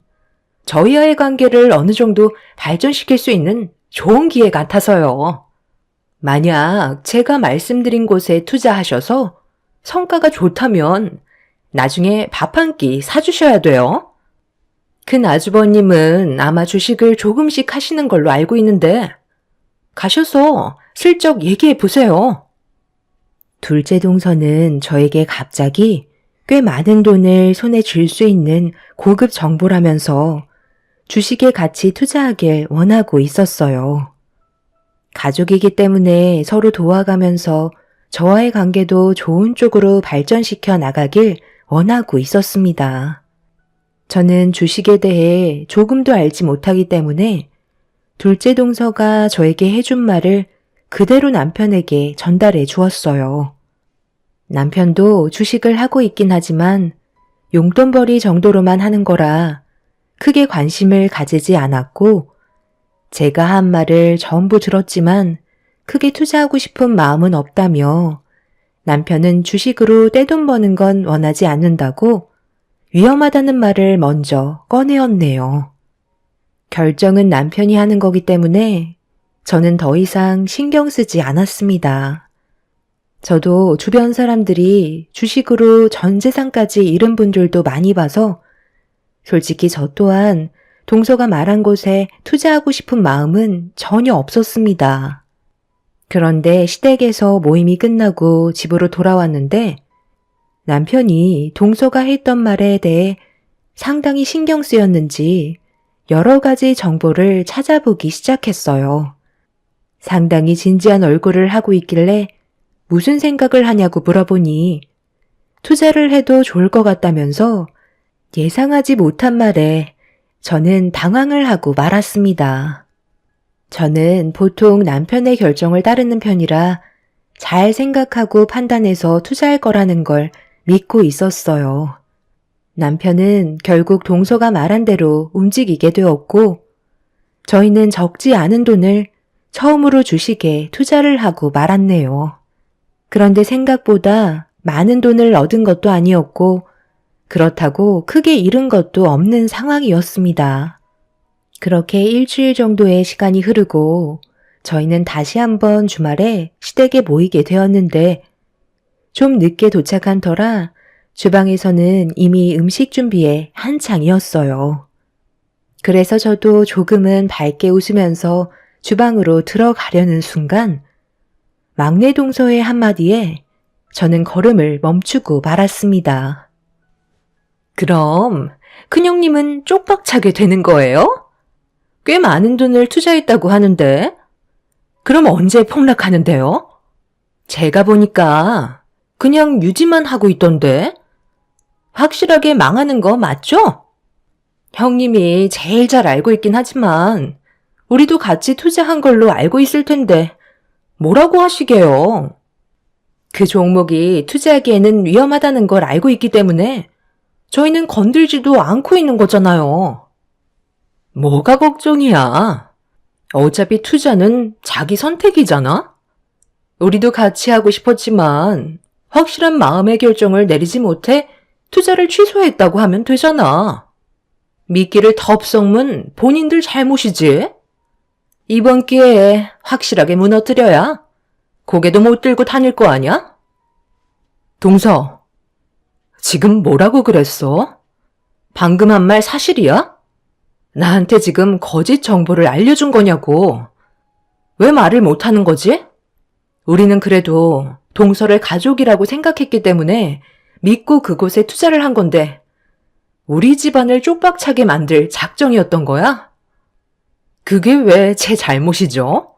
저희와의 관계를 어느 정도 발전시킬 수 있는 좋은 기회 같아서요. 만약 제가 말씀드린 곳에 투자하셔서 성과가 좋다면 나중에 밥 한 끼 사주셔야 돼요. 큰 아주버님은 아마 주식을 조금씩 하시는 걸로 알고 있는데 가셔서 슬쩍 얘기해 보세요. 둘째 동서는 저에게 갑자기 꽤 많은 돈을 손에 쥘 수 있는 고급 정보라면서 주식에 같이 투자하길 원하고 있었어요. 가족이기 때문에 서로 도와가면서 저와의 관계도 좋은 쪽으로 발전시켜 나가길 원하고 있었습니다. 저는 주식에 대해 조금도 알지 못하기 때문에 둘째 동서가 저에게 해준 말을 그대로 남편에게 전달해 주었어요. 남편도 주식을 하고 있긴 하지만 용돈벌이 정도로만 하는 거라 크게 관심을 가지지 않았고 제가 한 말을 전부 들었지만 크게 투자하고 싶은 마음은 없다며 남편은 주식으로 떼돈 버는 건 원하지 않는다고 위험하다는 말을 먼저 꺼내었네요. 결정은 남편이 하는 거기 때문에 저는 더 이상 신경 쓰지 않았습니다. 저도 주변 사람들이 주식으로 전 재산까지 잃은 분들도 많이 봐서 솔직히 저 또한 동서가 말한 곳에 투자하고 싶은 마음은 전혀 없었습니다. 그런데 시댁에서 모임이 끝나고 집으로 돌아왔는데 남편이 동서가 했던 말에 대해 상당히 신경 쓰였는지 여러 가지 정보를 찾아보기 시작했어요. 상당히 진지한 얼굴을 하고 있길래 무슨 생각을 하냐고 물어보니 투자를 해도 좋을 것 같다면서 예상하지 못한 말에 저는 당황을 하고 말았습니다. 저는 보통 남편의 결정을 따르는 편이라 잘 생각하고 판단해서 투자할 거라는 걸 믿고 있었어요. 남편은 결국 동서가 말한 대로 움직이게 되었고 저희는 적지 않은 돈을 처음으로 주식에 투자를 하고 말았네요. 그런데 생각보다 많은 돈을 얻은 것도 아니었고 그렇다고 크게 잃은 것도 없는 상황이었습니다. 그렇게 일주일 정도의 시간이 흐르고 저희는 다시 한번 주말에 시댁에 모이게 되었는데 좀 늦게 도착한 터라 주방에서는 이미 음식 준비에 한창이었어요. 그래서 저도 조금은 밝게 웃으면서 주방으로 들어가려는 순간 막내 동서의 한마디에 저는 걸음을 멈추고 말았습니다. 그럼 큰형님은 쪽박차게 되는 거예요? 꽤 많은 돈을 투자했다고 하는데 그럼 언제 폭락하는데요? 제가 보니까 그냥 유지만 하고 있던데 확실하게 망하는 거 맞죠? 형님이 제일 잘 알고 있긴 하지만 우리도 같이 투자한 걸로 알고 있을 텐데 뭐라고 하시게요? 그 종목이 투자하기에는 위험하다는 걸 알고 있기 때문에 저희는 건들지도 않고 있는 거잖아요. 뭐가 걱정이야? 어차피 투자는 자기 선택이잖아? 우리도 같이 하고 싶었지만 확실한 마음의 결정을 내리지 못해 투자를 취소했다고 하면 되잖아. 미끼를 덥석문 본인들 잘못이지. 이번 기회에 확실하게 무너뜨려야 고개도 못 들고 다닐 거 아냐? 동서, 지금 뭐라고 그랬어? 방금 한 말 사실이야? 나한테 지금 거짓 정보를 알려준 거냐고. 왜 말을 못하는 거지? 우리는 그래도 동서를 가족이라고 생각했기 때문에 믿고 그곳에 투자를 한 건데 우리 집안을 쪽박차게 만들 작정이었던 거야? 그게 왜 제 잘못이죠?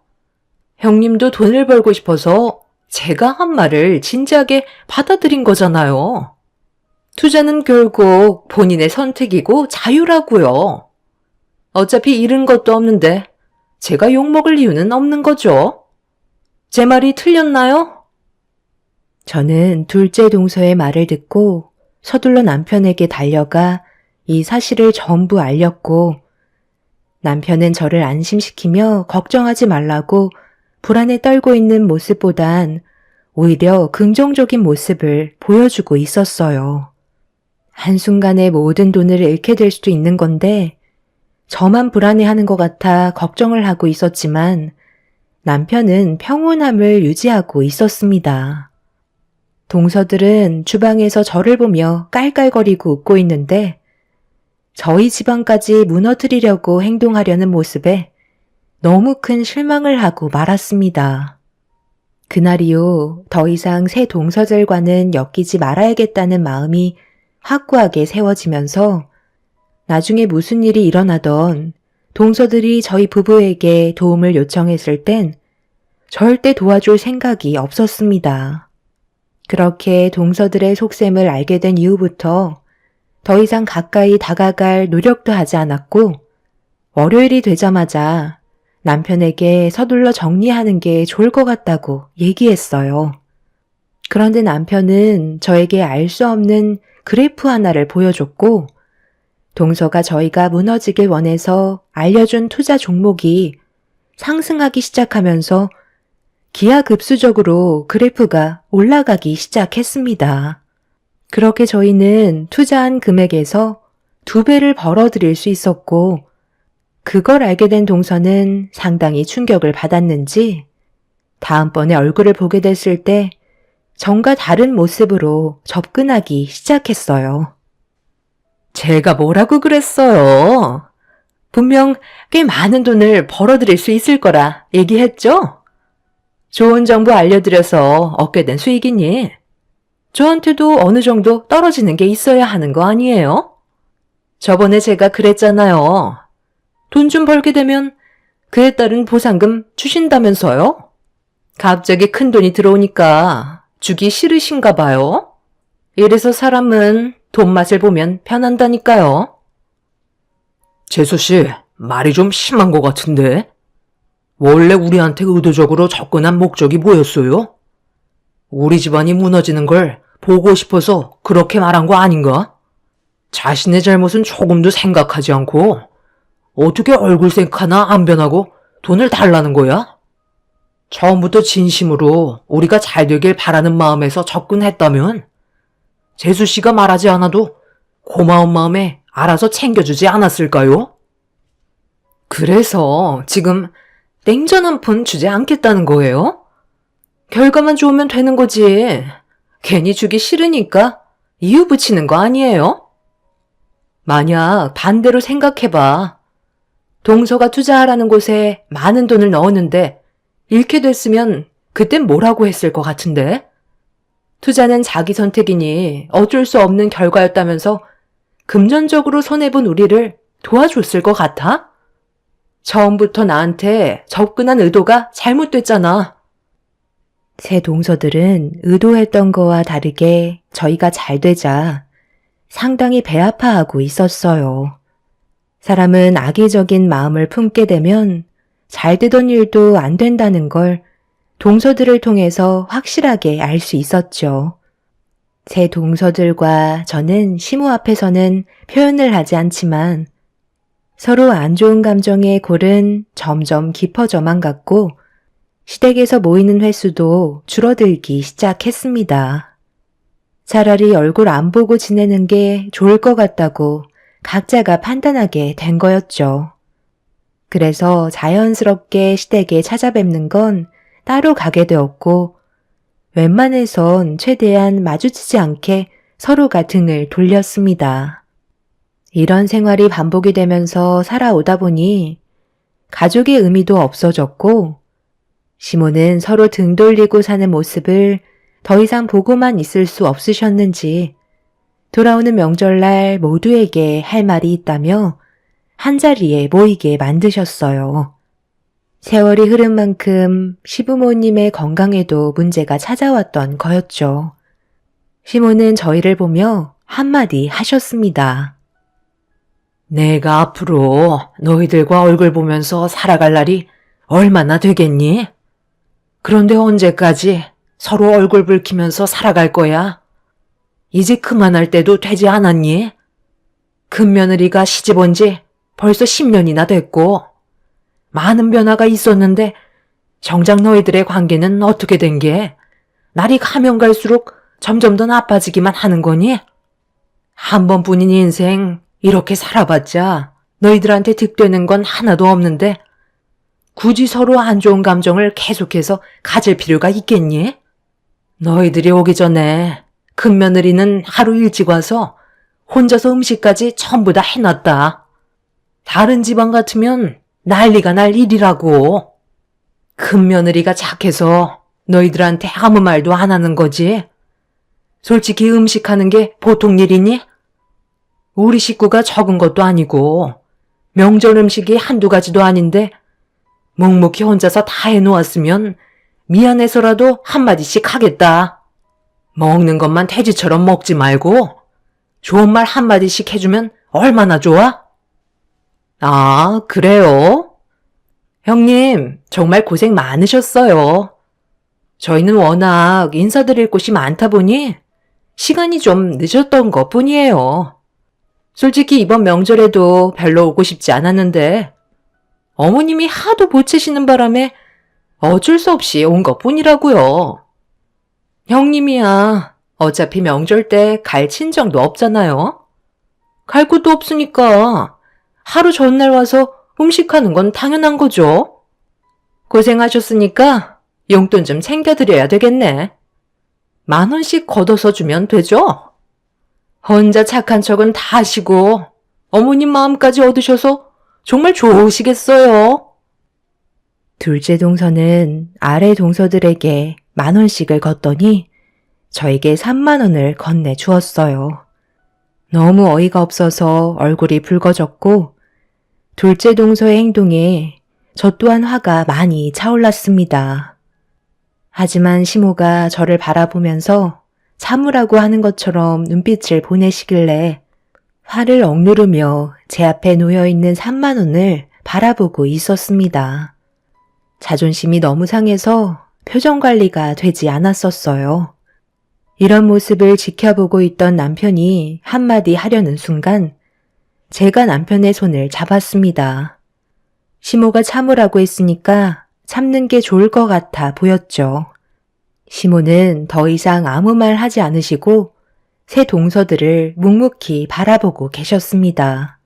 형님도 돈을 벌고 싶어서 제가 한 말을 진지하게 받아들인 거잖아요. 투자는 결국 본인의 선택이고 자유라고요. 어차피 잃은 것도 없는데 제가 욕먹을 이유는 없는 거죠. 제 말이 틀렸나요? 저는 둘째 동서의 말을 듣고 서둘러 남편에게 달려가 이 사실을 전부 알렸고, 남편은 저를 안심시키며 걱정하지 말라고 불안에 떨고 있는 모습보단 오히려 긍정적인 모습을 보여주고 있었어요. 한순간에 모든 돈을 잃게 될 수도 있는 건데 저만 불안해하는 것 같아 걱정을 하고 있었지만 남편은 평온함을 유지하고 있었습니다. 동서들은 주방에서 저를 보며 깔깔거리고 웃고 있는데 저희 집안까지 무너뜨리려고 행동하려는 모습에 너무 큰 실망을 하고 말았습니다. 그날 이후 더 이상 새 동서들과는 엮이지 말아야겠다는 마음이 확고하게 세워지면서 나중에 무슨 일이 일어나던 동서들이 저희 부부에게 도움을 요청했을 땐 절대 도와줄 생각이 없었습니다. 그렇게 동서들의 속셈을 알게 된 이후부터 더 이상 가까이 다가갈 노력도 하지 않았고 월요일이 되자마자 남편에게 서둘러 정리하는 게 좋을 것 같다고 얘기했어요. 그런데 남편은 저에게 알 수 없는 그래프 하나를 보여줬고 동서가 저희가 무너지길 원해서 알려준 투자 종목이 상승하기 시작하면서 기하급수적으로 그래프가 올라가기 시작했습니다. 그렇게 저희는 투자한 금액에서 2배를 벌어들일 수 있었고 그걸 알게 된 동서는 상당히 충격을 받았는지 다음번에 얼굴을 보게 됐을 때 전과 다른 모습으로 접근하기 시작했어요. 제가 뭐라고 그랬어요? 분명 꽤 많은 돈을 벌어들일 수 있을 거라 얘기했죠? 좋은 정보 알려드려서 얻게 된 수익이니 저한테도 어느 정도 떨어지는 게 있어야 하는 거 아니에요? 저번에 제가 그랬잖아요. 돈 좀 벌게 되면 그에 따른 보상금 주신다면서요? 갑자기 큰 돈이 들어오니까 주기 싫으신가 봐요. 이래서 사람은 돈 맛을 보면 편한다니까요. 재수 씨, 말이 좀 심한 것 같은데? 원래 우리한테 의도적으로 접근한 목적이 뭐였어요? 우리 집안이 무너지는 걸 보고 싶어서 그렇게 말한 거 아닌가? 자신의 잘못은 조금도 생각하지 않고 어떻게 얼굴색 하나 안 변하고 돈을 달라는 거야? 처음부터 진심으로 우리가 잘 되길 바라는 마음에서 접근했다면 재수 씨가 말하지 않아도 고마운 마음에 알아서 챙겨주지 않았을까요? 그래서 지금 냉전 한 푼 주지 않겠다는 거예요? 결과만 좋으면 되는 거지. 괜히 주기 싫으니까 이유 붙이는 거 아니에요? 만약 반대로 생각해봐. 동서가 투자하라는 곳에 많은 돈을 넣었는데 잃게 됐으면 그땐 뭐라고 했을 것 같은데? 투자는 자기 선택이니 어쩔 수 없는 결과였다면서 금전적으로 손해본 우리를 도와줬을 것 같아? 처음부터 나한테 접근한 의도가 잘못됐잖아. 새 동서들은 의도했던 거와 다르게 저희가 잘 되자 상당히 배아파하고 있었어요. 사람은 악의적인 마음을 품게 되면 잘 되던 일도 안 된다는 걸 동서들을 통해서 확실하게 알 수 있었죠. 새 동서들과 저는 시모 앞에서는 표현을 하지 않지만 서로 안 좋은 감정의 골은 점점 깊어져만 갔고 시댁에서 모이는 횟수도 줄어들기 시작했습니다. 차라리 얼굴 안 보고 지내는 게 좋을 것 같다고 각자가 판단하게 된 거였죠. 그래서 자연스럽게 시댁에 찾아뵙는 건 따로 가게 되었고 웬만해선 최대한 마주치지 않게 서로가 등을 돌렸습니다. 이런 생활이 반복이 되면서 살아오다 보니 가족의 의미도 없어졌고 시모는 서로 등 돌리고 사는 모습을 더 이상 보고만 있을 수 없으셨는지 돌아오는 명절날 모두에게 할 말이 있다며 한자리에 모이게 만드셨어요. 세월이 흐른 만큼 시부모님의 건강에도 문제가 찾아왔던 거였죠. 시모는 저희를 보며 한마디 하셨습니다. 내가 앞으로 너희들과 얼굴 보면서 살아갈 날이 얼마나 되겠니? 그런데 언제까지 서로 얼굴 붉히면서 살아갈 거야? 이제 그만할 때도 되지 않았니? 큰며느리가 시집 온 지 벌써 10년이나 됐고 많은 변화가 있었는데 정작 너희들의 관계는 어떻게 된 게 날이 가면 갈수록 점점 더 나빠지기만 하는 거니? 한 번뿐인 인생 이렇게 살아봤자 너희들한테 득되는 건 하나도 없는데 굳이 서로 안 좋은 감정을 계속해서 가질 필요가 있겠니? 너희들이 오기 전에 큰며느리는 하루 일찍 와서 혼자서 음식까지 전부 다 해놨다. 다른 집안 같으면 난리가 날 일이라고. 큰며느리가 착해서 너희들한테 아무 말도 안 하는 거지. 솔직히 음식하는 게 보통 일이니? 우리 식구가 적은 것도 아니고 명절 음식이 한두 가지도 아닌데 묵묵히 혼자서 다 해놓았으면 미안해서라도 한마디씩 하겠다. 먹는 것만 돼지처럼 먹지 말고 좋은 말 한마디씩 해주면 얼마나 좋아? 아, 그래요? 형님, 정말 고생 많으셨어요. 저희는 워낙 인사드릴 곳이 많다 보니 시간이 좀 늦었던 것 뿐이에요. 솔직히 이번 명절에도 별로 오고 싶지 않았는데 어머님이 하도 보채시는 바람에 어쩔 수 없이 온 것 뿐이라고요. 형님이야 어차피 명절 때 갈 친정도 없잖아요. 갈 곳도 없으니까 하루 전날 와서 음식하는 건 당연한 거죠. 고생하셨으니까 용돈 좀 챙겨드려야 되겠네. 10,000원씩 걷어서 주면 되죠? 혼자 착한 척은 다 하시고 어머님 마음까지 얻으셔서 정말 좋으시겠어요. 둘째 동서는 아래 동서들에게 10,000원씩을 걷더니 저에게 30,000원을 건네주었어요. 너무 어이가 없어서 얼굴이 붉어졌고 둘째 동서의 행동에 저 또한 화가 많이 차올랐습니다. 하지만 시모가 저를 바라보면서 참으라고 하는 것처럼 눈빛을 보내시길래 화를 억누르며 제 앞에 놓여있는 30,000원을 바라보고 있었습니다. 자존심이 너무 상해서 표정 관리가 되지 않았었어요. 이런 모습을 지켜보고 있던 남편이 한마디 하려는 순간 제가 남편의 손을 잡았습니다. 시모가 참으라고 했으니까 참는 게 좋을 것 같아 보였죠. 시모는 더 이상 아무 말 하지 않으시고 새 동서들을 묵묵히 바라보고 계셨습니다.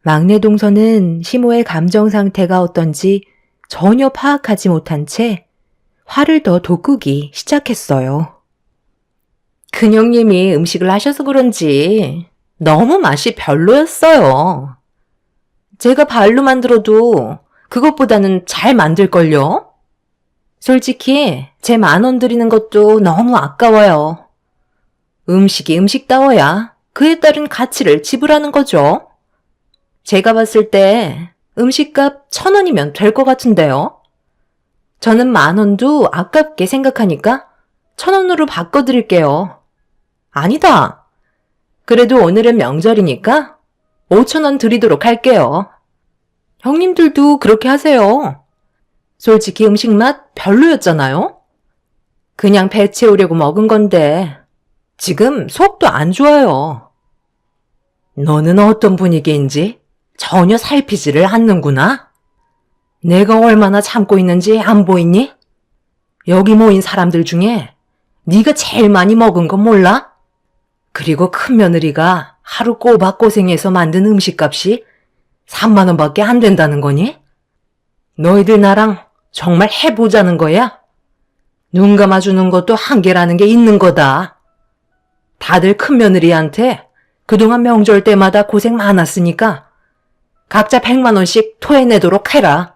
막내 동서는 시모의 감정 상태가 어떤지 전혀 파악하지 못한 채 화를 더 돋구기 시작했어요. 큰형님이 음식을 하셔서 그런지 너무 맛이 별로였어요. 제가 발로 만들어도 그것보다는 잘 만들걸요? 솔직히 제 10,000원 드리는 것도 너무 아까워요. 음식이 음식다워야 그에 따른 가치를 지불하는 거죠. 제가 봤을 때 음식값 1,000원이면 될 것 같은데요. 저는 10,000원도 아깝게 생각하니까 1,000원으로 바꿔드릴게요. 아니다. 그래도 오늘은 명절이니까 5,000원 드리도록 할게요. 형님들도 그렇게 하세요. 솔직히 음식 맛 별로였잖아요? 그냥 배 채우려고 먹은 건데 지금 속도 안 좋아요. 너는 어떤 분위기인지 전혀 살피지를 않는구나. 내가 얼마나 참고 있는지 안 보이니? 여기 모인 사람들 중에 네가 제일 많이 먹은 거 몰라? 그리고 큰며느리가 하루 꼬박 고생해서 만든 음식값이 30,000원밖에 안 된다는 거니? 너희들 나랑 정말 해보자는 거야? 눈 감아주는 것도 한계라는 게 있는 거다. 다들 큰며느리한테 그동안 명절 때마다 고생 많았으니까 각자 100,000원씩 토해내도록 해라.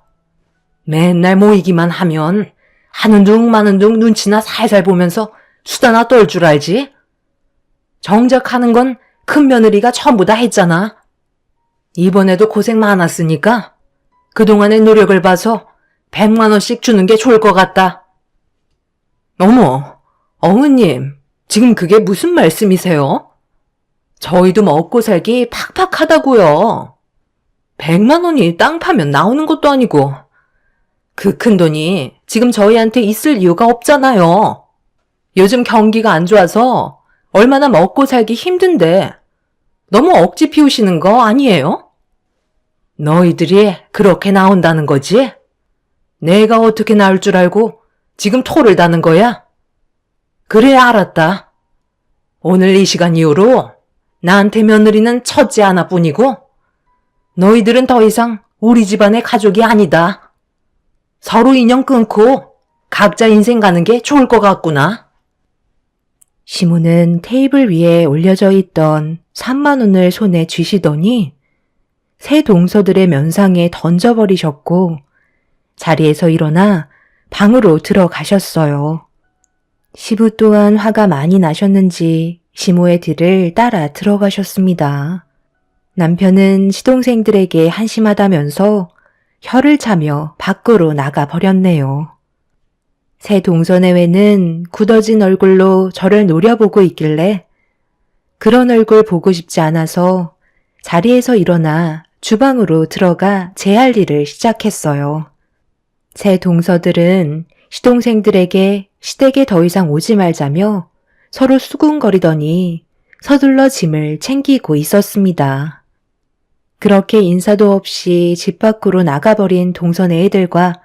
맨날 모이기만 하면 하는 둥 마는 둥 눈치나 살살 보면서 수다나 떨 줄 알지? 정작 하는 건 큰 며느리가 전부 다 했잖아. 이번에도 고생 많았으니까 그동안의 노력을 봐서 100만 원씩 주는 게 좋을 것 같다. 어머, 어머님, 지금 그게 무슨 말씀이세요? 저희도 먹고 살기 팍팍하다고요. 100만 원이 땅 파면 나오는 것도 아니고 그 큰 돈이 지금 저희한테 있을 이유가 없잖아요. 요즘 경기가 안 좋아서 얼마나 먹고 살기 힘든데 너무 억지 피우시는 거 아니에요? 너희들이 그렇게 나온다는 거지? 내가 어떻게 나올 줄 알고 지금 토를 다는 거야? 그래, 알았다. 오늘 이 시간 이후로 나한테 며느리는 첫째 하나뿐이고 너희들은 더 이상 우리 집안의 가족이 아니다. 서로 인연 끊고 각자 인생 가는 게 좋을 것 같구나. 시모는 테이블 위에 올려져 있던 3만 원을 손에 쥐시더니 새 동서들의 면상에 던져버리셨고 자리에서 일어나 방으로 들어가셨어요. 시부 또한 화가 많이 나셨는지 시모의 뒤를 따라 들어가셨습니다. 남편은 시동생들에게 한심하다면서 혀를 차며 밖으로 나가버렸네요. 새 동서내외는 굳어진 얼굴로 저를 노려보고 있길래 그런 얼굴 보고 싶지 않아서 자리에서 일어나 주방으로 들어가 제 할 일을 시작했어요. 새 동서들은 시동생들에게 시댁에 더 이상 오지 말자며 서로 수군거리더니 서둘러 짐을 챙기고 있었습니다. 그렇게 인사도 없이 집 밖으로 나가버린 동서네 애들과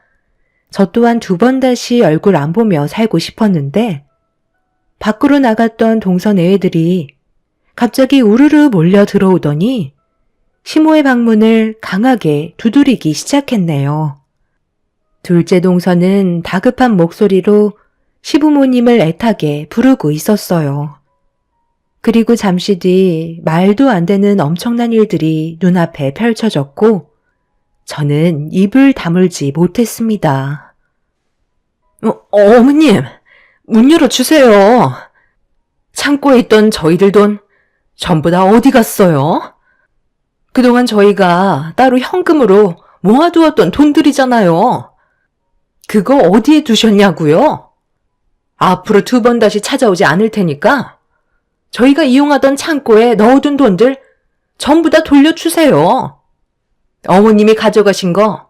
저 또한 2번 다시 얼굴 안 보며 살고 싶었는데 밖으로 나갔던 동서네 애들이 갑자기 우르르 몰려 들어오더니 시모의 방문을 강하게 두드리기 시작했네요. 둘째 동서는 다급한 목소리로 시부모님을 애타게 부르고 있었어요. 그리고 잠시 뒤 말도 안 되는 엄청난 일들이 눈앞에 펼쳐졌고 저는 입을 다물지 못했습니다. 어머님, 문 열어주세요. 창고에 있던 저희들 돈 전부 다 어디 갔어요? 그동안 저희가 따로 현금으로 모아두었던 돈들이잖아요. 그거 어디에 두셨냐고요? 앞으로 2번 다시 찾아오지 않을 테니까 저희가 이용하던 창고에 넣어둔 돈들 전부 다 돌려주세요. 어머님이 가져가신 거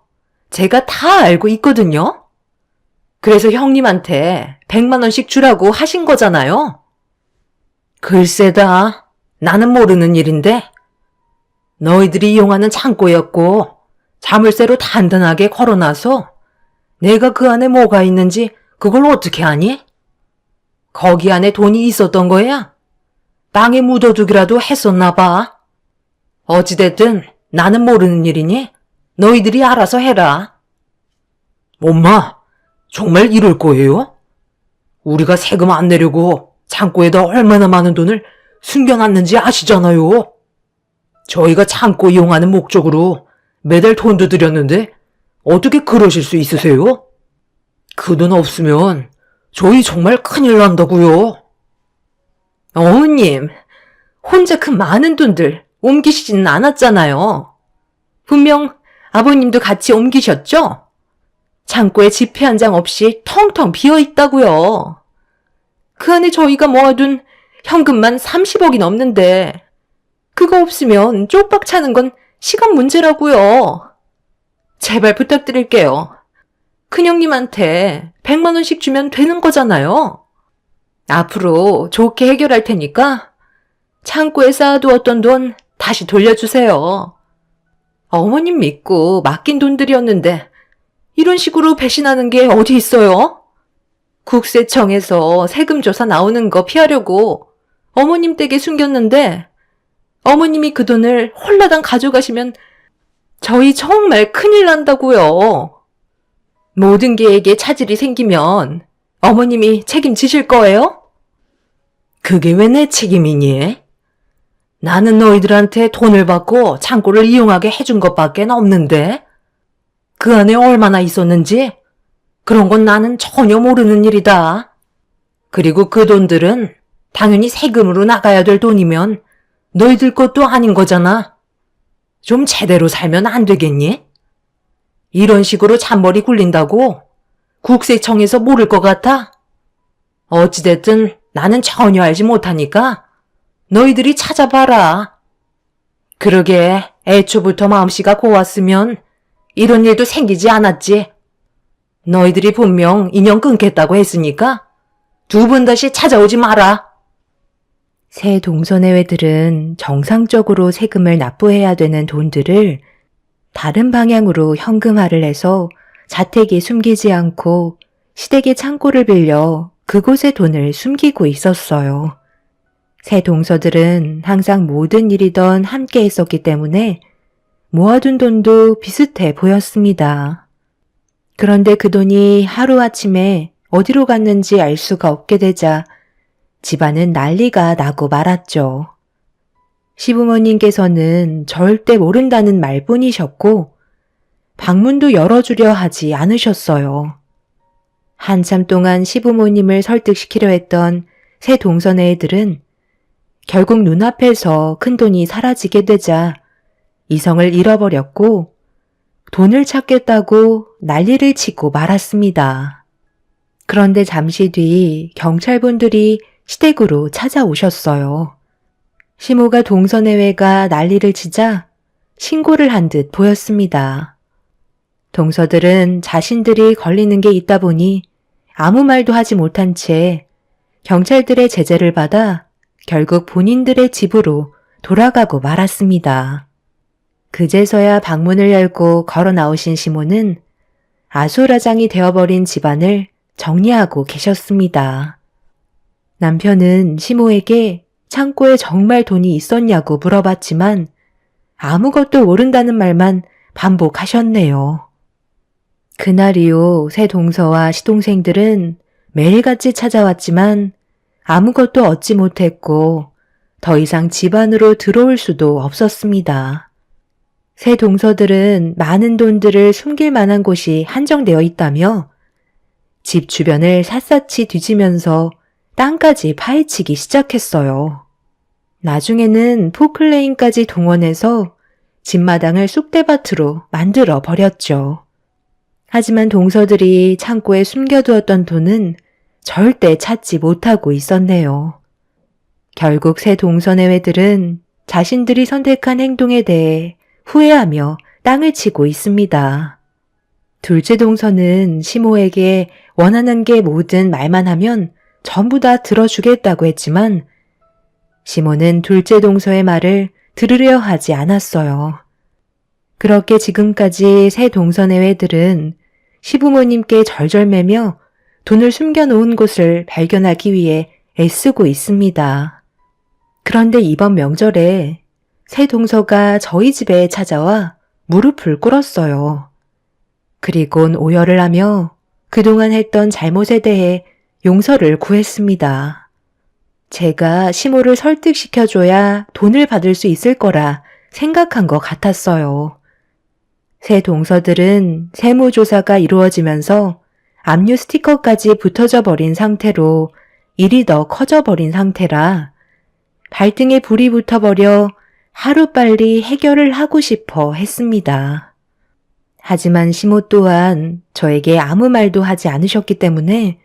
제가 다 알고 있거든요. 그래서 형님한테 100만 원씩 주라고 하신 거잖아요. 글쎄다, 나는 모르는 일인데 너희들이 이용하는 창고였고 자물쇠로 단단하게 걸어놔서 내가 그 안에 뭐가 있는지 그걸 어떻게 아니? 거기 안에 돈이 있었던 거야? 땅에 묻어두기라도 했었나 봐. 어찌됐든 나는 모르는 일이니 너희들이 알아서 해라. 엄마, 정말 이럴 거예요? 우리가 세금 안 내려고 창고에다 얼마나 많은 돈을 숨겨놨는지 아시잖아요. 저희가 창고 이용하는 목적으로 매달 돈도 드렸는데 어떻게 그러실 수 있으세요? 그 돈 없으면 저희 정말 큰일 난다고요. 어머님, 혼자 그 많은 돈들 옮기시지는 않았잖아요. 분명 아버님도 같이 옮기셨죠? 창고에 지폐 한 장 없이 텅텅 비어 있다고요. 그 안에 저희가 모아둔 현금만 30억이 넘는데 그거 없으면 쪽박 차는 건 시간 문제라고요. 제발 부탁드릴게요. 큰형님한테 100만 원씩 주면 되는 거잖아요. 앞으로 좋게 해결할 테니까 창고에 쌓아두었던 돈 다시 돌려주세요. 어머님 믿고 맡긴 돈들이었는데 이런 식으로 배신하는 게 어디 있어요? 국세청에서 세금 조사 나오는 거 피하려고 어머님 댁에 숨겼는데 어머님이 그 돈을 홀라당 가져가시면 저희 정말 큰일 난다고요. 모든 계획에 차질이 생기면 어머님이 책임지실 거예요? 그게 왜 내 책임이니? 나는 너희들한테 돈을 받고 창고를 이용하게 해준 것밖에 없는데 그 안에 얼마나 있었는지 그런 건 나는 전혀 모르는 일이다. 그리고 그 돈들은 당연히 세금으로 나가야 될 돈이면 너희들 것도 아닌 거잖아. 좀 제대로 살면 안 되겠니? 이런 식으로 잔머리 굴린다고 국세청에서 모를 것 같아? 어찌됐든 나는 전혀 알지 못하니까 너희들이 찾아봐라. 그러게 애초부터 마음씨가 고왔으면 이런 일도 생기지 않았지. 너희들이 분명 인연 끊겠다고 했으니까 두 번 다시 찾아오지 마라. 새 동서내외들은 정상적으로 세금을 납부해야 되는 돈들을 다른 방향으로 현금화를 해서 자택에 숨기지 않고 시댁의 창고를 빌려 그곳에 돈을 숨기고 있었어요. 새 동서들은 항상 모든 일이던 함께 했었기 때문에 모아둔 돈도 비슷해 보였습니다. 그런데 그 돈이 하루아침에 어디로 갔는지 알 수가 없게 되자 집안은 난리가 나고 말았죠. 시부모님께서는 절대 모른다는 말뿐이셨고 방문도 열어주려 하지 않으셨어요. 한참 동안 시부모님을 설득시키려 했던 새 동서네 애들은 결국 눈앞에서 큰돈이 사라지게 되자 이성을 잃어버렸고 돈을 찾겠다고 난리를 치고 말았습니다. 그런데 잠시 뒤 경찰분들이 시댁으로 찾아오셨어요. 시모가 동서내외가 난리를 치자 신고를 한 듯 보였습니다. 동서들은 자신들이 걸리는 게 있다 보니 아무 말도 하지 못한 채 경찰들의 제재를 받아 결국 본인들의 집으로 돌아가고 말았습니다. 그제서야 방문을 열고 걸어 나오신 시모는 아수라장이 되어버린 집안을 정리하고 계셨습니다. 남편은 시모에게 창고에 정말 돈이 있었냐고 물어봤지만 아무것도 모른다는 말만 반복하셨네요. 그날 이후 새 동서와 시동생들은 매일같이 찾아왔지만 아무것도 얻지 못했고 더 이상 집 안으로 들어올 수도 없었습니다. 새 동서들은 많은 돈들을 숨길 만한 곳이 한정되어 있다며 집 주변을 샅샅이 뒤지면서 땅까지 파헤치기 시작했어요. 나중에는 포클레인까지 동원해서 집마당을 쑥대밭으로 만들어 버렸죠. 하지만 동서들이 창고에 숨겨두었던 돈은 절대 찾지 못하고 있었네요. 결국 새 동서내외들은 자신들이 선택한 행동에 대해 후회하며 땅을 치고 있습니다. 둘째 동서는 시모에게 원하는 게 뭐든 말만 하면 전부 다 들어주겠다고 했지만 시모는 둘째 동서의 말을 들으려 하지 않았어요. 그렇게 지금까지 새 동서내외들은 시부모님께 절절매며 돈을 숨겨놓은 곳을 발견하기 위해 애쓰고 있습니다. 그런데 이번 명절에 새 동서가 저희 집에 찾아와 무릎을 꿇었어요. 그리곤 오열을 하며 그동안 했던 잘못에 대해 용서를 구했습니다. 제가 시모를 설득시켜줘야 돈을 받을 수 있을 거라 생각한 것 같았어요. 새 동서들은 세무조사가 이루어지면서 압류 스티커까지 붙어져 버린 상태로 일이 더 커져 버린 상태라 발등에 불이 붙어버려 하루빨리 해결을 하고 싶어 했습니다. 하지만 시모 또한 저에게 아무 말도 하지 않으셨기 때문에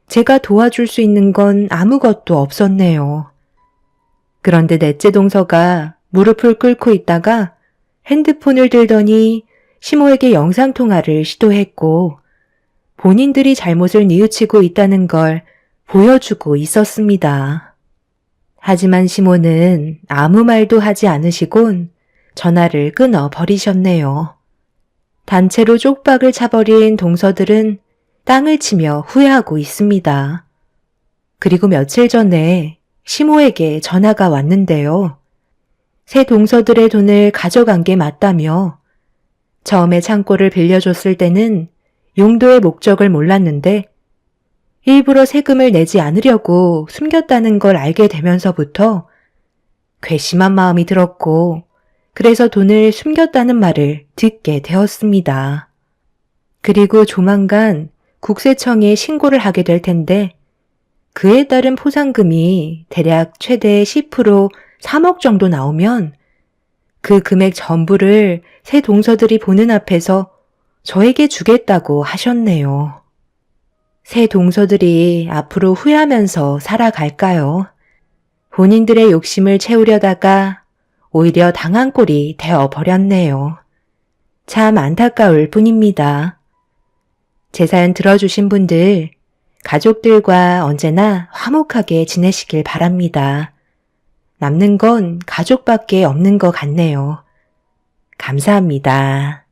제가 도와줄 수 있는 건 아무것도 없었네요. 그런데 넷째 동서가 무릎을 꿇고 있다가 핸드폰을 들더니 시모에게 영상통화를 시도했고 본인들이 잘못을 뉘우치고 있다는 걸 보여주고 있었습니다. 하지만 시모는 아무 말도 하지 않으시곤 전화를 끊어 버리셨네요. 단체로 쪽박을 차버린 동서들은 땅을 치며 후회하고 있습니다. 그리고 며칠 전에 시모에게 전화가 왔는데요. 새 동서들의 돈을 가져간 게 맞다며 처음에 창고를 빌려줬을 때는 용도의 목적을 몰랐는데 일부러 세금을 내지 않으려고 숨겼다는 걸 알게 되면서부터 괘씸한 마음이 들었고 그래서 돈을 숨겼다는 말을 듣게 되었습니다. 그리고 조만간 국세청에 신고를 하게 될 텐데 그에 따른 포상금이 대략 최대 10% 3억 정도 나오면 그 금액 전부를 새 동서들이 보는 앞에서 저에게 주겠다고 하셨네요. 새 동서들이 앞으로 후회하면서 살아갈까요? 본인들의 욕심을 채우려다가 오히려 당한 꼴이 되어버렸네요. 참 안타까울 뿐입니다. 제 사연 들어주신 분들, 가족들과 언제나 화목하게 지내시길 바랍니다. 남는 건 가족밖에 없는 것 같네요. 감사합니다.